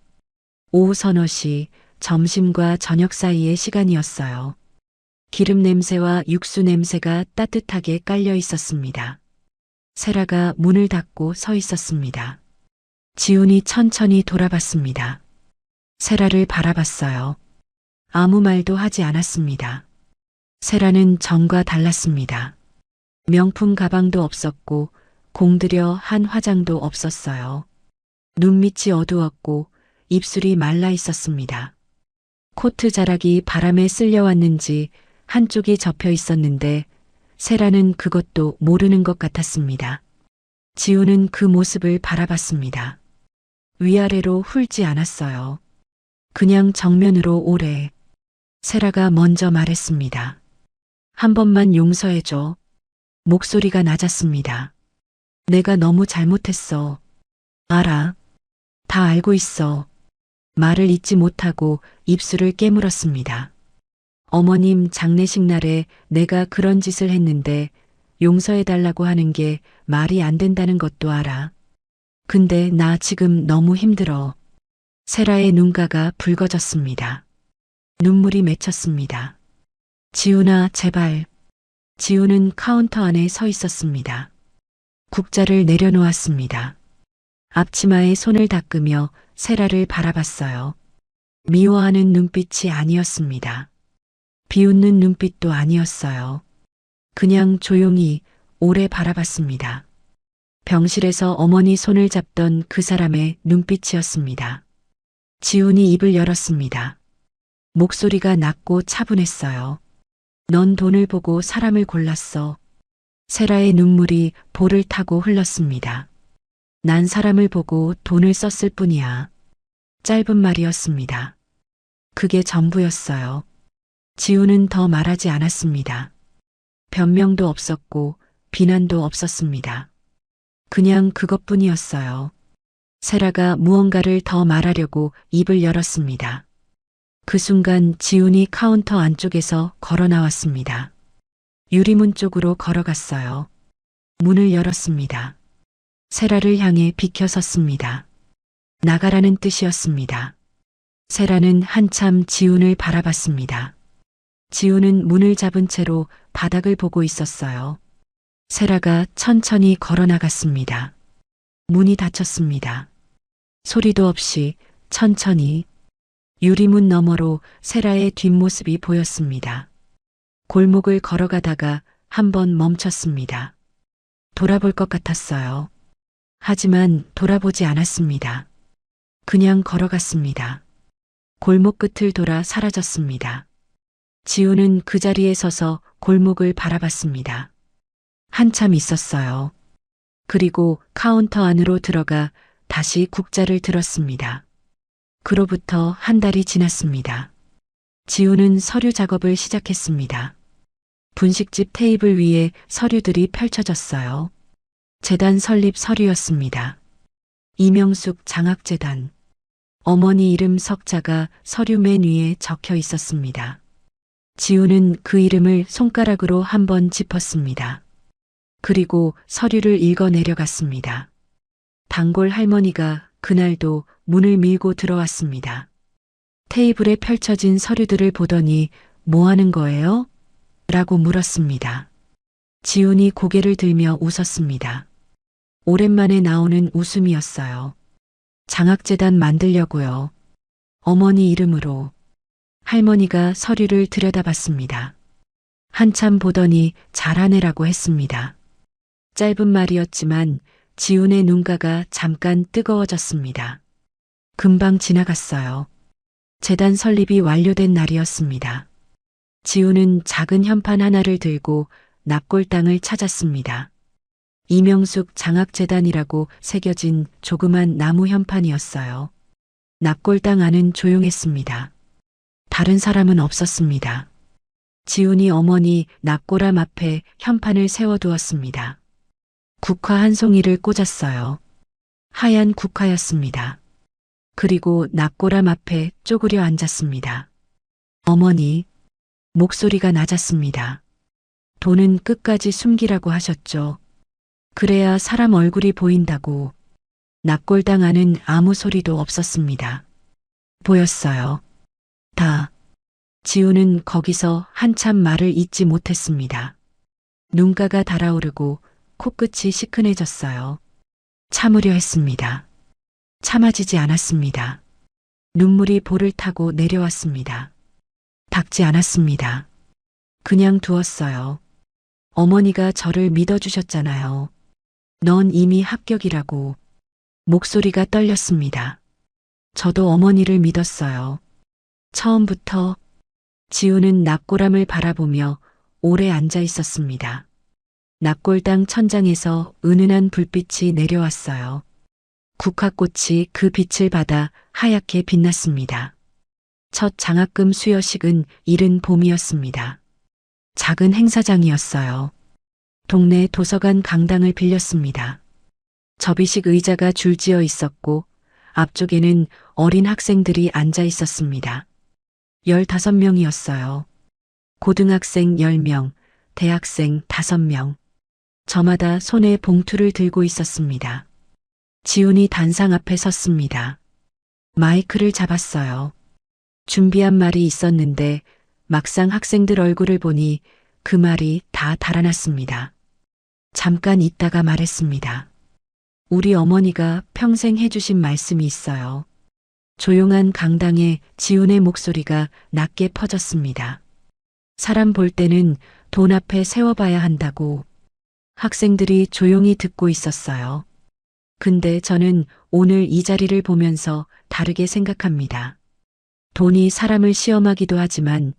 Speaker 2: 오후 서너 시, 점심과 저녁 사이의 시간이었어요. 기름 냄새와 육수 냄새가 따뜻하게 깔려 있었습니다. 세라가 문을 닫고 서 있었습니다. 지훈이 천천히 돌아봤습니다. 세라를 바라봤어요. 아무 말도 하지 않았습니다. 세라는 전과 달랐습니다. 명품 가방도 없었고 공들여 한 화장도 없었어요. 눈밑이 어두웠고 입술이 말라 있었습니다. 코트 자락이 바람에 쓸려왔는지 한쪽이 접혀 있었는데 세라는 그것도 모르는 것 같았습니다. 지우는 그 모습을 바라봤습니다. 위아래로 훑지 않았어요. 그냥 정면으로 오래. 세라가 먼저 말했습니다. 한 번만 용서해줘. 목소리가 낮았습니다. 내가 너무 잘못했어. 알아. 다 알고 있어. 말을 잇지 못하고 입술을 깨물었습니다. 어머님 장례식 날에 내가 그런 짓을 했는데 용서해달라고 하는 게 말이 안 된다는 것도 알아. 근데 나 지금 너무 힘들어. 세라의 눈가가 붉어졌습니다. 눈물이 맺혔습니다. 지훈아, 제발. 지훈은 카운터 안에 서 있었습니다. 국자를 내려놓았습니다. 앞치마에 손을 닦으며 세라를 바라봤어요. 미워하는 눈빛이 아니었습니다. 비웃는 눈빛도 아니었어요. 그냥 조용히 오래 바라봤습니다. 병실에서 어머니 손을 잡던 그 사람의 눈빛이었습니다. 지훈이 입을 열었습니다. 목소리가 낮고 차분했어요. 넌 돈을 보고 사람을 골랐어. 세라의 눈물이 볼을 타고 흘렀습니다. 난 사람을 보고 돈을 썼을 뿐이야. 짧은 말이었습니다. 그게 전부였어요. 지훈은 더 말하지 않았습니다. 변명도 없었고 비난도 없었습니다. 그냥 그것뿐이었어요. 세라가 무언가를 더 말하려고 입을 열었습니다. 그 순간 지훈이 카운터 안쪽에서 걸어 나왔습니다. 유리문 쪽으로 걸어갔어요. 문을 열었습니다. 세라를 향해 비켜섰습니다. 나가라는 뜻이었습니다. 세라는 한참 지훈을 바라봤습니다. 지훈은 문을 잡은 채로 바닥을 보고 있었어요. 세라가 천천히 걸어 나갔습니다. 문이 닫혔습니다. 소리도 없이 천천히 유리문 너머로 세라의 뒷모습이 보였습니다. 골목을 걸어가다가 한 번 멈췄습니다. 돌아볼 것 같았어요. 하지만 돌아보지 않았습니다. 그냥 걸어갔습니다. 골목 끝을 돌아 사라졌습니다. 지훈은 그 자리에 서서 골목을 바라봤습니다. 한참 있었어요. 그리고 카운터 안으로 들어가 다시 국자를 들었습니다. 그로부터 한 달이 지났습니다. 지훈은 서류 작업을 시작했습니다. 분식집 테이블 위에 서류들이 펼쳐졌어요. 재단 설립 서류였습니다. 이명숙 장학재단. 어머니 이름 석자가 서류 맨 위에 적혀 있었습니다. 지훈은 그 이름을 손가락으로 한번 짚었습니다. 그리고 서류를 읽어 내려갔습니다. 단골 할머니가 그날도 문을 밀고 들어왔습니다. 테이블에 펼쳐진 서류들을 보더니 뭐 하는 거예요? 라고 물었습니다. 지훈이 고개를 들며 웃었습니다. 오랜만에 나오는 웃음이었어요. 장학재단 만들려고요. 어머니 이름으로. 할머니가 서류를 들여다봤습니다. 한참 보더니 잘하네라고 했습니다. 짧은 말이었지만 지훈의 눈가가 잠깐 뜨거워졌습니다. 금방 지나갔어요. 재단 설립이 완료된 날이었습니다. 지훈은 작은 현판 하나를 들고 납골당을 찾았습니다. 이명숙 장학재단이라고 새겨진 조그만 나무 현판이었어요. 납골당 안은 조용했습니다. 다른 사람은 없었습니다. 지훈이 어머니 납골함 앞에 현판을 세워두었습니다. 국화 한 송이를 꽂았어요. 하얀 국화였습니다. 그리고 납골함 앞에 쪼그려 앉았습니다. 어머니, 목소리가 낮았습니다. 돈은 끝까지 숨기라고 하셨죠. 그래야 사람 얼굴이 보인다고. 납골당 안은 아무 소리도 없었습니다. 보였어요. 다. 지우는 거기서 한참 말을 잇지 못했습니다. 눈가가 달아오르고 코끝이 시큰해졌어요. 참으려 했습니다. 참아지지 않았습니다. 눈물이 볼을 타고 내려왔습니다. 닦지 않았습니다. 그냥 두었어요. 어머니가 저를 믿어주셨잖아요. 넌 이미 합격이라고. 목소리가 떨렸습니다. 저도 어머니를 믿었어요. 처음부터. 지우는 납골함을 바라보며 오래 앉아 있었습니다. 납골당 천장에서 은은한 불빛이 내려왔어요. 국화꽃이 그 빛을 받아 하얗게 빛났습니다. 첫 장학금 수여식은 이른 봄이었습니다. 작은 행사장이었어요. 동네 도서관 강당을 빌렸습니다. 접이식 의자가 줄지어 있었고 앞쪽에는 어린 학생들이 앉아 있었습니다. 15명이었어요. 고등학생 10명, 대학생 5명. 저마다 손에 봉투를 들고 있었습니다. 지훈이 단상 앞에 섰습니다. 마이크를 잡았어요. 준비한 말이 있었는데 막상 학생들 얼굴을 보니 그 말이 다 달아났습니다. 잠깐 있다가 말했습니다. 우리 어머니가 평생 해주신 말씀이 있어요. 조용한 강당에 지훈의 목소리가 낮게 퍼졌습니다. 사람 볼 때는 돈 앞에 세워봐야 한다고. 학생들이 조용히 듣고 있었어요. 근데 저는 오늘 이 자리를 보면서 다르게 생각합니다. 돈이 사람을 시험하기도 하지만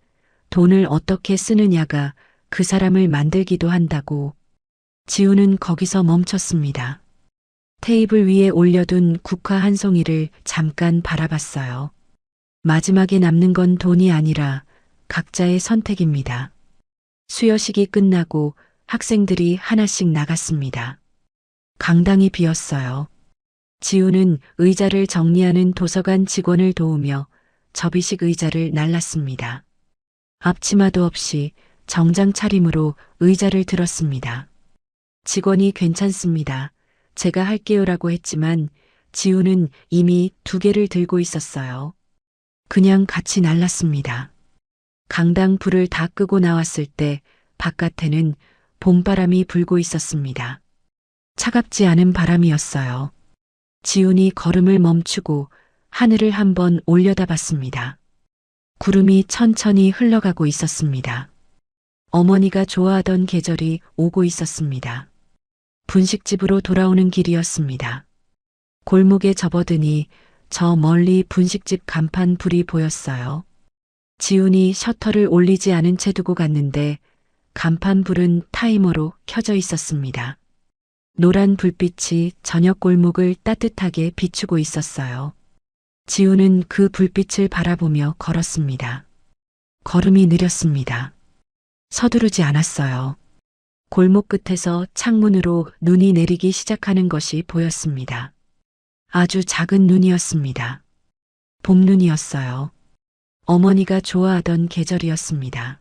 Speaker 2: 돈을 어떻게 쓰느냐가 그 사람을 만들기도 한다고. 지훈은 거기서 멈췄습니다. 테이블 위에 올려둔 국화 한 송이를 잠깐 바라봤어요. 마지막에 남는 건 돈이 아니라 각자의 선택입니다. 수여식이 끝나고 학생들이 하나씩 나갔습니다. 강당이 비었어요. 지우는 의자를 정리하는 도서관 직원을 도우며 접이식 의자를 날랐습니다. 앞치마도 없이 정장 차림으로 의자를 들었습니다. 직원이 괜찮습니다. 제가 할게요라고 했지만 지우는 이미 2개를 들고 있었어요. 그냥 같이 날랐습니다. 강당 불을 다 끄고 나왔을 때 바깥에는 봄바람이 불고 있었습니다. 차갑지 않은 바람이었어요. 지훈이 걸음을 멈추고 하늘을 한번 올려다봤습니다. 구름이 천천히 흘러가고 있었습니다. 어머니가 좋아하던 계절이 오고 있었습니다. 분식집으로 돌아오는 길이었습니다. 골목에 접어드니 저 멀리 분식집 간판 불이 보였어요. 지훈이 셔터를 올리지 않은 채 두고 갔는데 간판 불은 타이머로 켜져 있었습니다. 노란 불빛이 저녁 골목을 따뜻하게 비추고 있었어요. 지훈은 그 불빛을 바라보며 걸었습니다. 걸음이 느렸습니다. 서두르지 않았어요. 골목 끝에서 창문으로 눈이 내리기 시작하는 것이 보였습니다. 아주 작은 눈이었습니다. 봄눈이었어요. 어머니가 좋아하던 계절이었습니다.